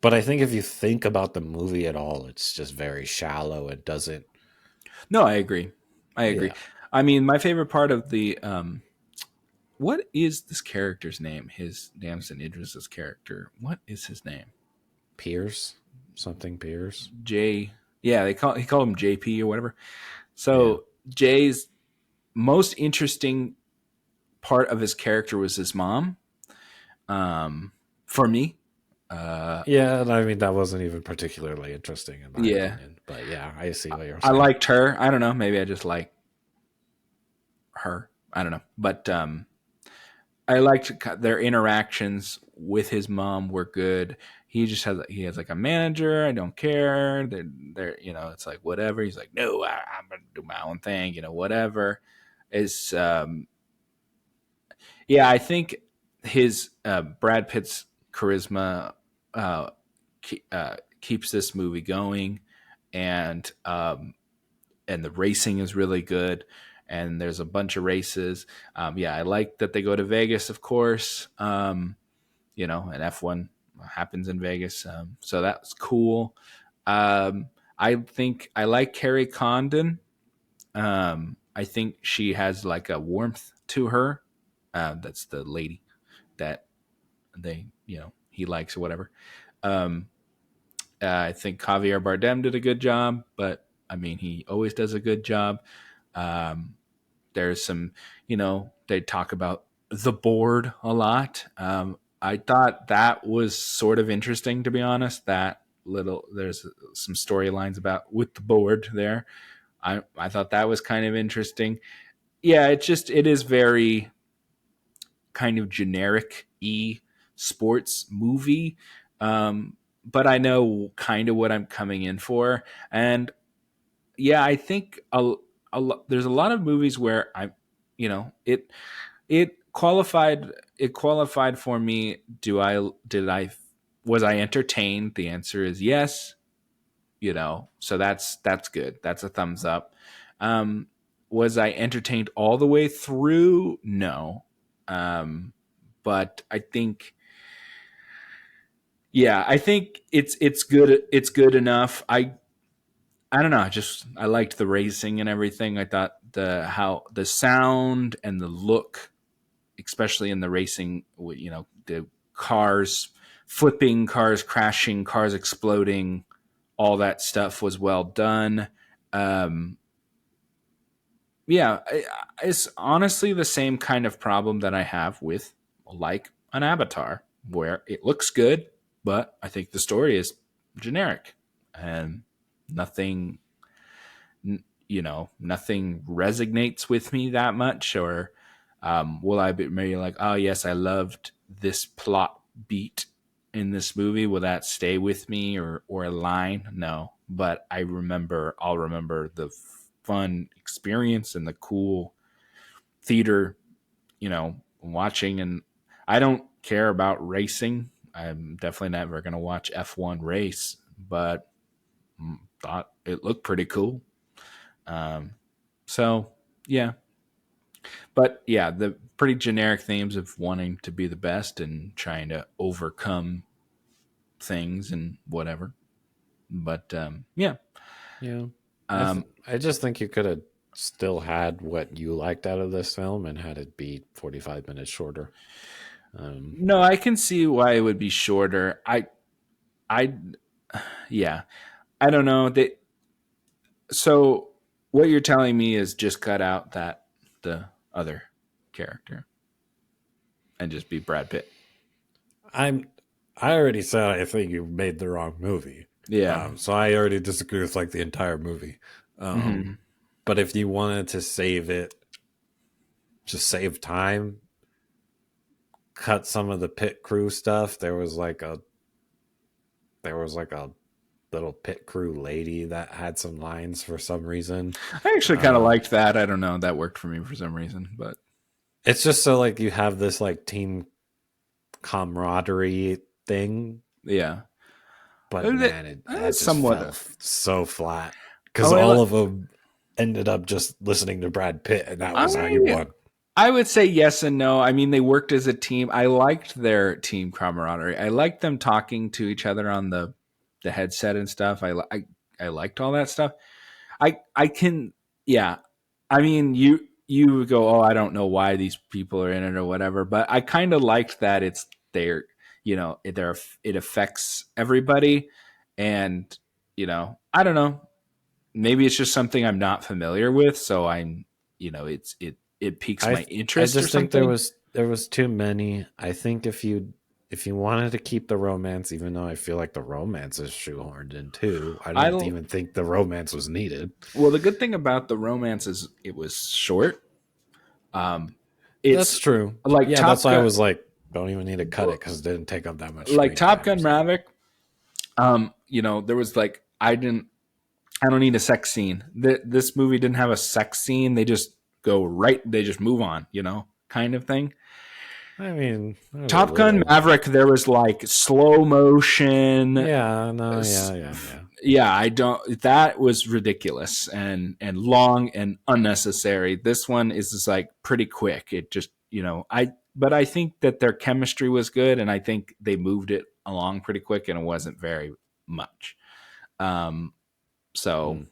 But I think if you think about the movie at all, it's just very shallow. It doesn't. No, I agree. I agree. Yeah, I mean, my favorite part of the what is this character's name? His Damson Idris's character. What is his name? Pierce, something Pierce. J. Yeah, he called him JP or whatever. Yeah, So Jay's most interesting part of his character was his mom. For me, uh, yeah. And I mean that wasn't even particularly interesting in my yeah, opinion. But yeah, I see what you're I saying. liked her. I don't know. Maybe I just like her. I don't know, but I liked their interactions with his mom were good. He has like a manager. I don't care. They're it's like whatever. He's like no, I'm gonna do my own thing. Whatever. Is Yeah, I think his Brad Pitt's charisma uh, keeps this movie going, and the racing is really good. And there's a bunch of races. Yeah, I like that they go to Vegas, of course. And F1 happens in Vegas, so that's cool. Um, I think I like Carrie Condon. I think she has like a warmth to her. That's the lady that he likes or whatever. Um, I think Javier Bardem did a good job, but I mean he always does a good job. Um, there's some, they talk about the board a lot. I thought that was sort of interesting, to be honest. There's some storylines about with the board there. I thought that was kind of interesting. Yeah, it is very kind of generic sports movie. But I know kind of what I'm coming in for. And yeah, I think there's a lot of movies where it qualified for me. Did I Was I entertained? The answer is yes. So that's good. That's a thumbs up. Um, was I entertained all the way through? No. Um, but I think, yeah, I think it's good. It's good enough. I don't know. I liked the racing and everything. I thought the sound and the look, especially in the racing, the cars flipping, cars crashing, cars exploding, all that stuff was well done. Um, yeah, it's honestly the same kind of problem that I have with like an Avatar, where it looks good, but I think the story is generic and nothing, nothing resonates with me that much. Or will I be maybe like, oh yes, I loved this plot beat in this movie? Will that stay with me, or a line? No, but I'll remember the fun experience and the cool theater, watching. And I don't care about racing. I'm definitely never going to watch F1 race, but thought it looked pretty cool. Um, so yeah, but yeah, the pretty generic themes of wanting to be the best and trying to overcome things and whatever. But yeah, Yeah, um, I just think you could have still had what you liked out of this film and had it be 45 minutes shorter. Um, no, I can see why it would be shorter. I, yeah, I don't know. So what you're telling me is just cut out the other character and just be Brad Pitt. I'm. I already said I think you made the wrong movie. Yeah. So I already disagree with like the entire movie. Hmm. But if you wanted to save it, just save time, cut some of the pit crew stuff. There was like a little pit crew lady that had some lines for some reason. I actually kind of Uh, liked that. I don't know. That worked for me for some reason, but it's just so like you have this like team camaraderie thing, yeah. but That, man, that that's just somewhat. fell so flat Oh, because all of them ended up just listening to Brad Pitt, and that was how you I won. I would say yes and no. I mean, they worked as a team. I liked their team camaraderie. I liked them talking to each other on the headset and stuff. I liked all that stuff. I can, yeah. I mean, you go, oh, I don't know why these people are in it or whatever, but I kind of liked that it's their, it affects everybody, and I don't know. Maybe it's just something I'm not familiar with, so it piques my I interest or just think something. there was too many. I think if you wanted to keep the romance, even though I feel like the romance is shoehorned in too, I I don't even think the romance was needed. Well, the good thing about the romance is it was short. Um, That's it's true. like Yeah, that's Top why I Gun, was like, don't even need to cut it because it didn't take up that much like screen Top time. Gun So Maverick. There was like I don't need a sex scene. This movie didn't have a sex scene. They just go right. They just move on. Kind of thing. I mean, there's a Top Gun little. Maverick, there was like slow motion. Yeah, no, yeah. Yeah, I don't. That was ridiculous and long and unnecessary. This one is just like pretty quick. It just but I think that their chemistry was good, and I think they moved it along pretty quick, and it wasn't very much. Um, so Mm.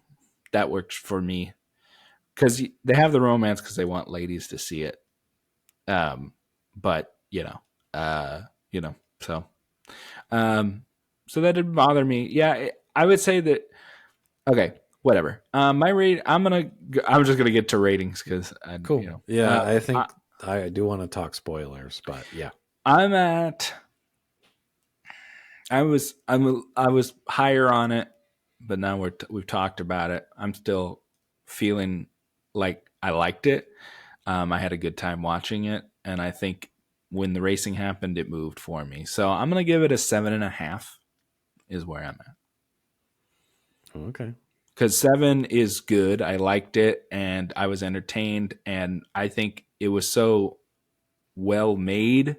that worked for me because they have the romance because they want ladies to see it. Um, but uh, you know, so um, so that didn't bother me. Yeah, I would say that. Okay, whatever. My rate. I'm just gonna get to ratings because Cool. Yeah, I I, think I do want to talk spoilers, but yeah. I'm at. I was higher on it, but now we've talked about it. I'm still feeling like I liked it. I had a good time watching it, and I think when the racing happened, it moved for me. So I'm gonna give it a 7.5. Is where I'm at. Okay. Because 7 is good. I liked it and I was entertained, and I think it was so well made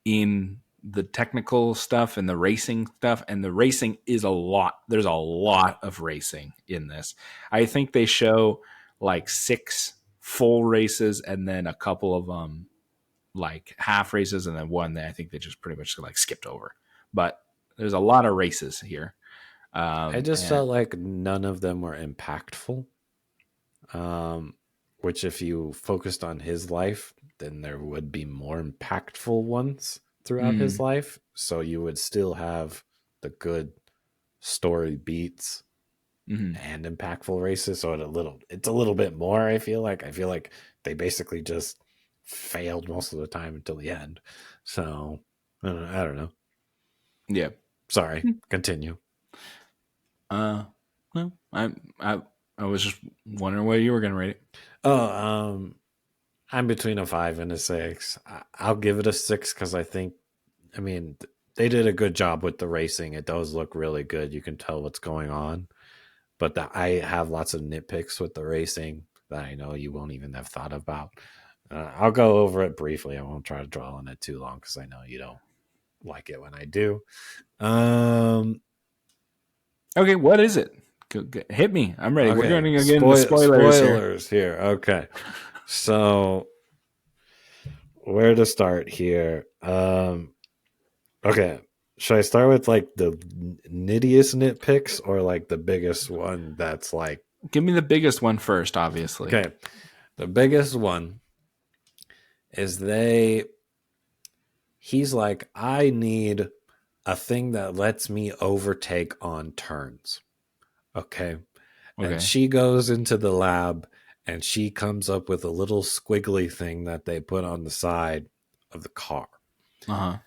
in the technical stuff and the racing stuff. And the racing is a lot. There's a lot of racing in this. I think they show like 6 full races and then a couple of like half races, and then one that I think they just pretty much like skipped over. But there's a lot of races here. I just And felt like none of them were impactful. Um, which, if you focused on his life, then there would be more impactful ones throughout his mm, life. So you would still have the good story beats mhm. and impactful races. So it's a little bit more. I feel like they basically just failed most of the time until the end. So I don't know. Yeah. Sorry. Continue. Uh, well, I was just wondering where you were gonna rate it. Oh, I'm between a 5 and a 6. I'll give it a 6 because I mean, they did a good job with the racing. It does look really good. You can tell what's going on. But I have lots of nitpicks with the racing that I know you won't even have thought about. I'll go over it briefly. I won't try to dwell on it too long because I know you don't like it when I do. Um, Okay, what is it? Hit me. I'm ready. We're okay, going to get into spoilers here. spoilers here. Okay, so where to start here? Okay, should I start with like the nittiest nitpicks or like the biggest one that's like Give me the biggest one first, obviously. okay? The biggest one is he's like, I need a thing that lets me overtake on turns. Okay. And Okay. she goes into the lab and she comes up with a little squiggly thing that they put on the side of the car. Uh huh.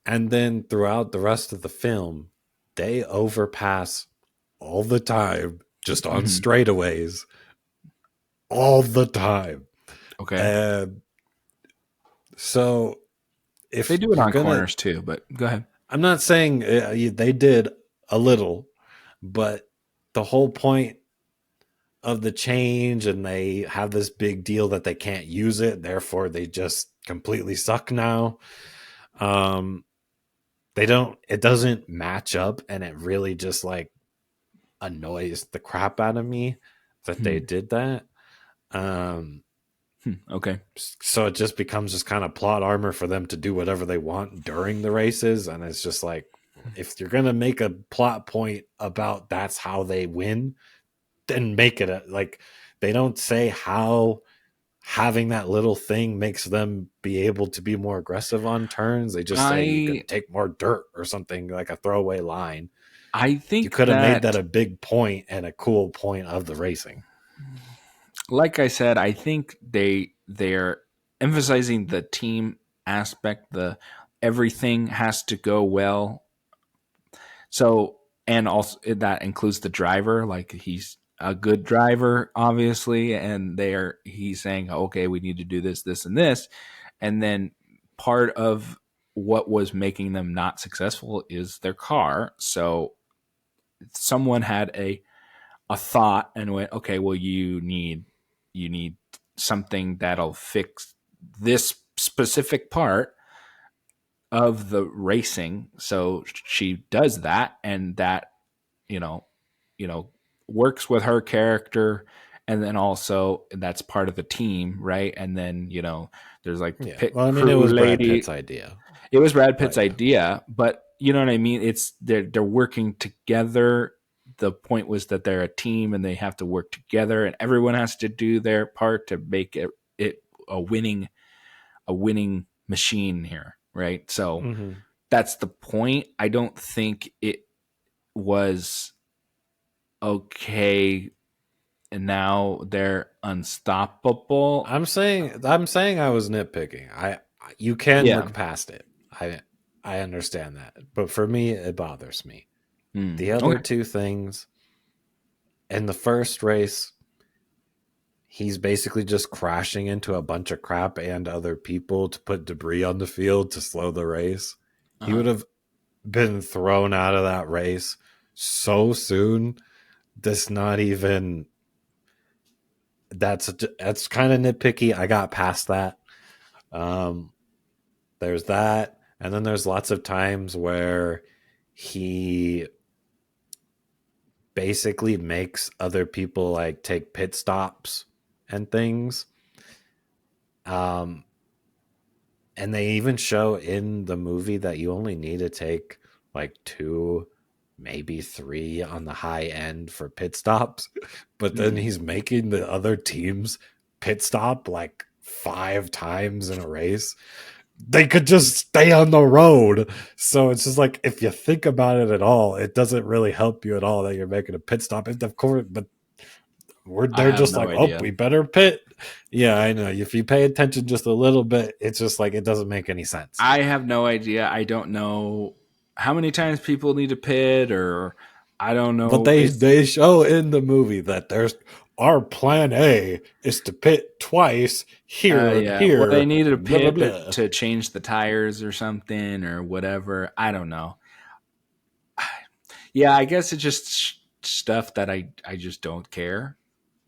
And then throughout the rest of the film, they overpass all the time, just on Hmm. straightaways, all the time. Okay. And so They if do it you're on gonna, corners too, but go ahead. I'm not saying they did a little, but the whole point of the change and they have this big deal that they can't use it, therefore they just completely suck now. Um, they don't. It doesn't match up, and it really just like annoys the crap out of me that they Hmm. did that. Um, Okay. So it just becomes just kind of plot armor for them to do whatever they want during the races. And it's just like, if you're going to make a plot point about that's how they win, then make it like they don't say how having that little thing makes them be able to be more aggressive on turns. They just say you can I take more dirt or something, like a throwaway line. I You think could have made that that, a big point and a cool point of the racing. like I said, I think they're emphasizing the team aspect. The everything has to go well. So, and also that includes the driver. Like he's a good driver, obviously, and he's saying, okay, we need to do this, this, and this, and then part of what was making them not successful is their car. So someone had a thought and went, okay, well, you need something that'll fix this specific part of the racing. So she does that, and that you know, you know, works with her character, and then also that's part of the team, right? And then there's like the Yeah. pit Well, I mean, it crew was Brad Pitt's lady. idea, It was Brad but Pitt's yeah. idea, but you know what I mean. It's they're working together. The point was that they're a team and they have to work together, and everyone has to do their part to make it a winning machine here, right? So Mm-hmm. that's the point. I don't think it was okay, and now they're unstoppable. I'm saying I was nitpicking. You can Yeah. look past it. I understand that, but for me, it bothers me. The other Okay. two things in the first race, he's basically just crashing into a bunch of crap and other people to put debris on the field to slow the race. He Uh-huh. would have been thrown out of that race so soon. That's not even. That's kind of nitpicky. I got past that. Um, there's that, and then there's lots of times where he basically makes other people like take pit stops and things. Um, and they even show in the movie that you only need to take like two, maybe three on the high end for pit stops. But then Mhm. he's making the other teams pit stop like 5 times in a race. They could just stay on the road. So it's just like, if you think about it at all, it doesn't really help you at all that you're making a pit stop. And of course, but I they're have just no like, oh, idea. we better pit. Yeah, I know. If you pay attention just a little bit, it's just like it doesn't make any sense. I have no idea. I don't know how many times people need to pit, or I don't But know. they It's they show in the movie that there's our plan A is to pit twice here and yeah. Well, they here, needed a blah blah pit blah. to change the tires or something or whatever. I don't know. Yeah, I guess it's just stuff that I just don't care.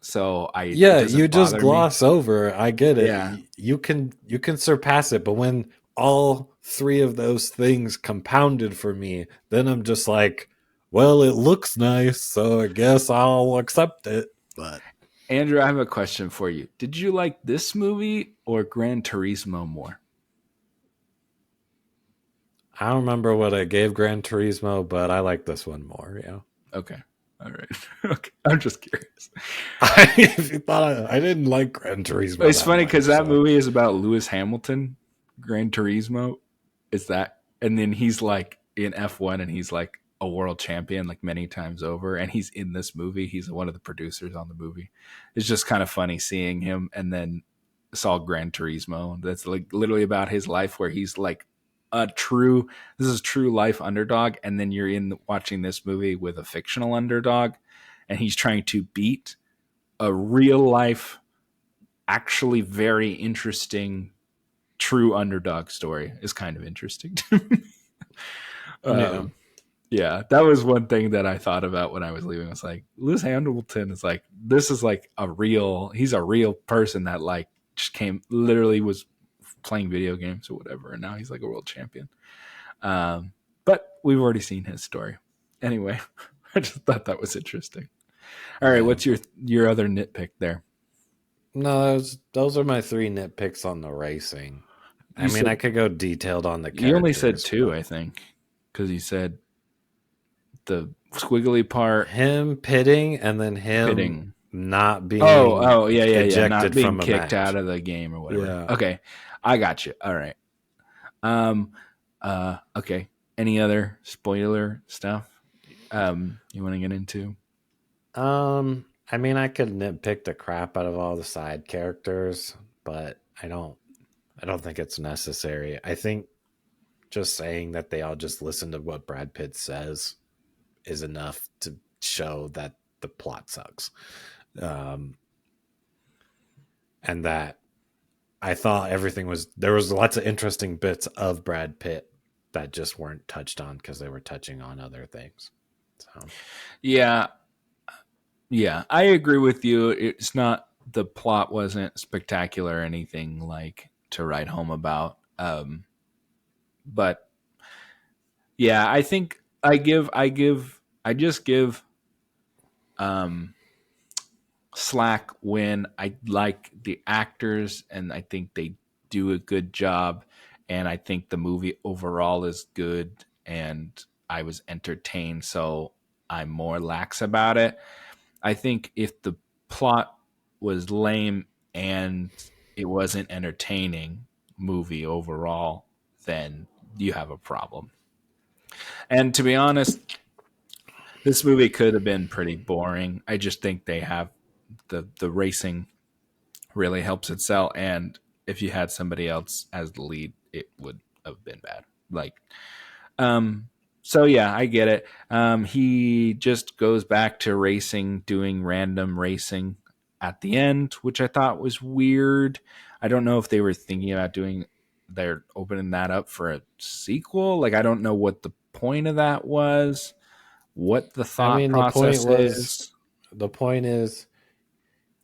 So it Yeah, you doesn't just bother me. gloss over. I get it. Yeah. You can surpass it, but when all three of those things compounded for me, then I'm just like, well, it looks nice, so I guess I'll accept it. But Andrew, I have a question for you. Did you like this movie or Gran Turismo more? I don't remember what I gave Gran Turismo, but I like this one more. Yeah. Okay. All right. Okay. I'm just curious. If you thought I didn't like Gran Turismo It's that funny much, because that so movie is about Lewis Hamilton. Gran Turismo is that, and then he's like in F1, and he's like a world champion like many times over, and he's in this movie. He's one of the producers on the movie. It's just kind of funny seeing him, and then saw Gran Turismo. That's like literally about his life, where he's like a true, this is true life underdog, and then you're in watching this movie with a fictional underdog, and he's trying to beat a real life, actually very interesting true underdog story. Is kind of interesting to me. yeah. um, yeah, that was one thing that I thought about when I was leaving. It's like Lewis Hamilton is like, this is like he's a real person that like just came, literally was playing video games or whatever, and now he's like a world champion. But we've already seen his story. Anyway, I just thought that was interesting. All right, Yeah. what's your other nitpick there? No, those are my three nitpicks on the racing. I You mean, I said could go detailed on the you only said characters, two, but I think, because you said the squiggly part, him pitting and then him pitting. not Oh, being oh, yeah, yeah, yeah. Not ejected being from a kicked out match. of the game or whatever. Yeah. Okay, I got you. All right. Um. Okay. Any other spoiler stuff? You want to get into? I mean, I could nitpick the crap out of all the side characters, but I don't think it's necessary. I think just saying that they all just listen to what Brad Pitt says is enough to show that the plot sucks. Um, and that I thought everything was there was lots of interesting bits of Brad Pitt that just weren't touched on because they were touching on other things. So Yeah, yeah. I agree with you. It's not the plot wasn't spectacular or anything like to write home about. But yeah, I think I just give um slack when I like the actors and I think they do a good job and I think the movie overall is good and I was entertained, so I'm more lax about it. I think if the plot was lame and it wasn't entertaining movie overall, then you have a problem. And to be honest, this movie could have been pretty boring. I just think they have the racing really helps it sell. And if you had somebody else as the lead, it would have been bad. Like, um, so yeah, I get it. He just goes back to racing, doing random racing at the end, which I thought was weird. I don't know if they were thinking about doing, they're opening that up for a sequel. Like, I don't know what the point of that was, what the I thought mean, process is. the point is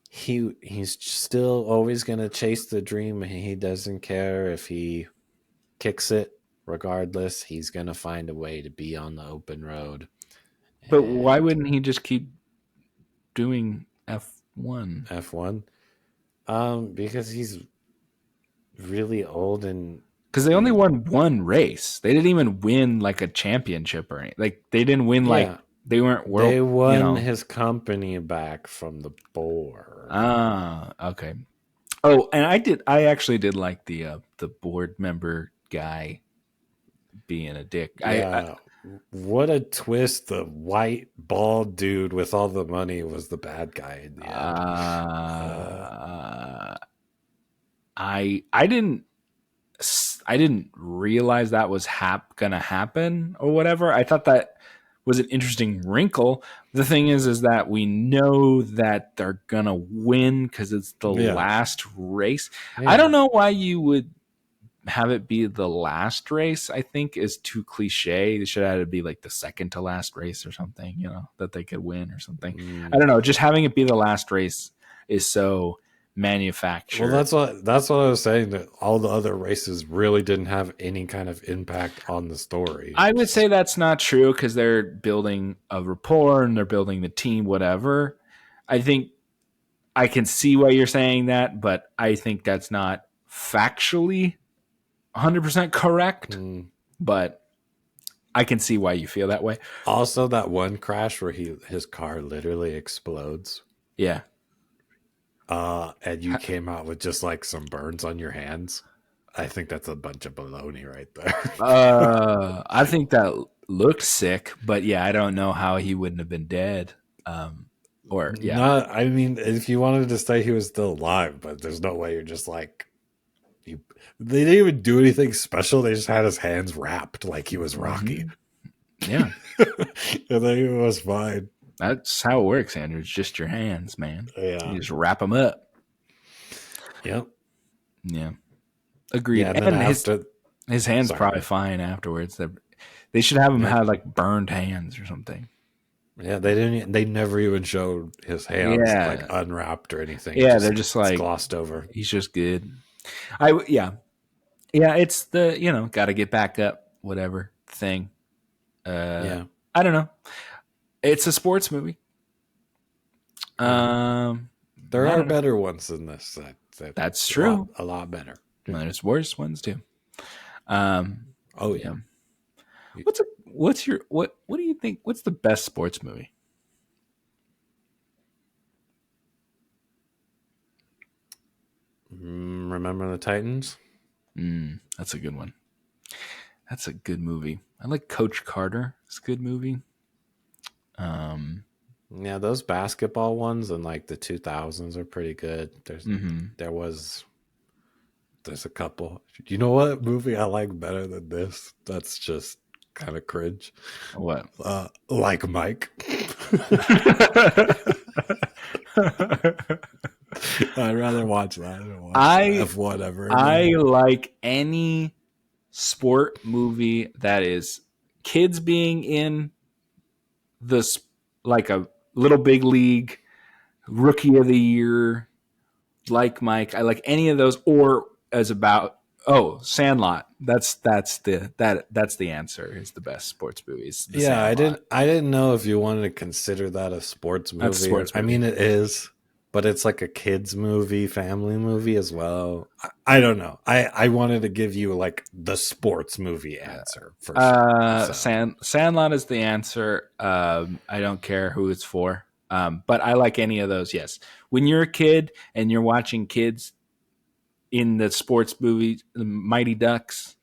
he's still always going to chase the dream. He doesn't care if he kicks it. Regardless, he's going to find a way to be on the open road. But why And wouldn't he just keep doing F1? F1, because he's really old and Because they only he, won one race. They didn't even win like a championship or anything. Like they didn't win like yeah, they weren't they world. won his company back from the board. Ah, okay. Oh, and I actually did like the board member guy being a dick. Yeah, what a twist! The white bald dude with all the money was the bad guy in the end. Uh, Uh, I didn't I didn't realize that was gonna happen or whatever. I thought that was an interesting wrinkle. The thing is that we know that they're gonna win because it's the yeah, last race. I yeah. don't know why you would have it be the last race. I think is too cliche. They should have it be like the second to last race or something. That they could win or something. I Mm. don't know. Just having it be the last race is so Well, manufactured. that's what I was saying. That all the other races really didn't have any kind of impact on the story. I It would say just that's not true because they're building a rapport and they're building the team, whatever. I think I can see why you're saying that, but I think that's not factually 100% correct. mm. But I can see why you feel that way. Also that one crash where his car literally explodes. Yeah. And you came out with just like some burns on your hands. I think that's a bunch of baloney right there. I think that looked sick, but yeah, I don't know how he wouldn't have been dead. Or yeah, Not, I mean, if you wanted to say he was still alive, but there's no way you're just like, you, they didn't even do anything special. They just had his hands wrapped like he was Rocky. Yeah, And then he was fine. that's how it works, Andrew. It's just your hands, man. Yeah. You just wrap them up. Yep. Yeah, agreed. Yeah. And then And after, his hands sorry, probably man. fine afterwards. They should have him Yeah. have like burned hands or something. Yeah. They didn't, they never even showed his hands like Yeah, unwrapped or anything. yeah. They're just It's like glossed over. he's just good. Yeah, yeah. It's the got to get back up, whatever thing. Yeah. I don't know. It's a sports movie. Yeah. Um, There I are don't know. better ones than this. That's true. A lot better. Well, there's worse ones too. Um, Oh yeah. yeah. What do you think? What's the best sports movie? Remember the Titans? That's a good one. That's a good movie. I like Coach Carter. It's a good movie. Yeah, those basketball ones in like the 2000s are pretty good. Mm-hmm. There's a couple. You know what movie I like better than this? That's just kind of cringe. What? Like Mike. I'd rather watch that than watch F1 ever again. I like any sport movie that is kids being in this, like a Little Big League, Rookie of the Year, like Mike. I like any of those, or as about Sandlot. That's the answer. Is the best sports movies. Yeah, Sandlot. I didn't know if you wanted to consider that a sports movie. That's a sports movie. I mean, it is, but it's like a kids movie, family movie as well. I don't know. I wanted to give you like the sports movie answer for sure. So. Sandlot is the answer. I don't care who it's for. But I like any of those. Yes, when you're a kid and you're watching kids in the sports movie, the Mighty Ducks.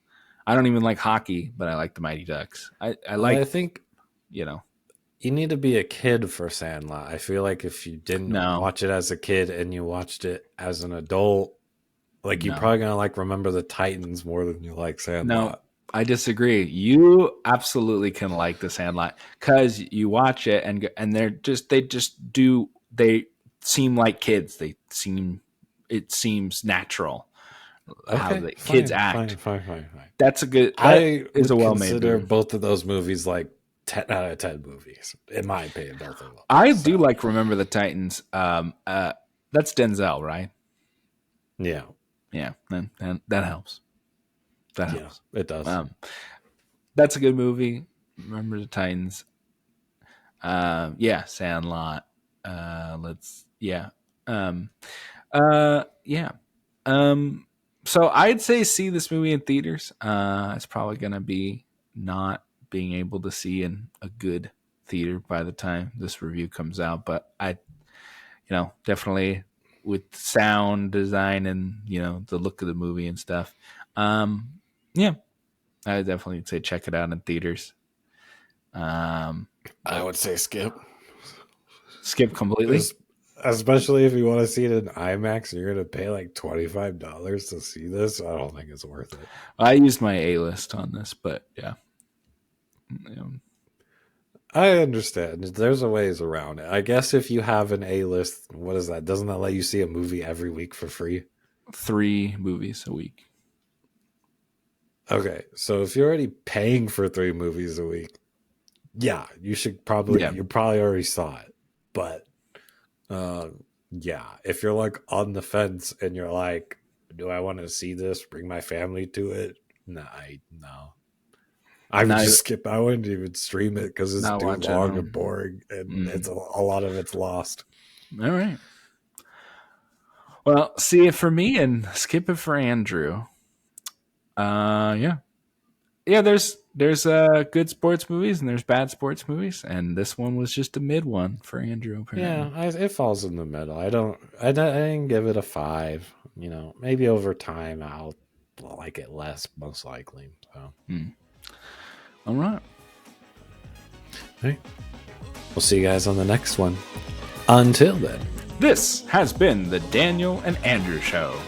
I don't even like hockey, but I like the Mighty Ducks. I I think you need to be a kid for Sandlot. I feel like if you didn't watch it as a kid and you watched it as an adult, like you're probably gonna like remember the Titans more than you like Sandlot. No, I disagree. You absolutely can like the Sandlot because you watch it and they seem like kids. It seems natural how the kids act. Fine. That's a good. Is a well-made consider both of those movies like 10 out of 10 movies, in my opinion. Both of them. I do like Remember the Titans. That's Denzel, right? Yeah. Then that helps. That helps. It does. That's a good movie. Remember the Titans. Sandlot. So I'd say see this movie in theaters. It's probably gonna be not being able to see in a good theater by the time this review comes out, but I definitely with sound design and the look of the movie and stuff. I definitely say check it out in theaters. I would say skip completely. Especially if you want to see it in IMAX, you're going to pay like $25 to see this. I don't think it's worth it. I used my A-list on this, but yeah. I understand. There's a ways around it. I guess if you have an A-list, what is that? Doesn't that let you see a movie every week for free? 3 movies a week. Okay, so if you're already paying for 3 movies a week, yeah, you should probably, you probably already saw it. But if you're like on the fence and you're like, do I want to see this? Bring my family to it? No. I would just skip. I wouldn't even stream it because it's too long and boring, and it's a lot of it's lost. All right. Well, see it for me and skip it for Andrew. There's good sports movies and there's bad sports movies, and this one was just a mid one for Andrew. Apparently. Yeah, it falls in the middle. I didn't give it a 5. Maybe over time I'll like it less, most likely. So. All right. Hey, we'll see you guys on the next one. Until then, this has been the Daniel and Andrew Show.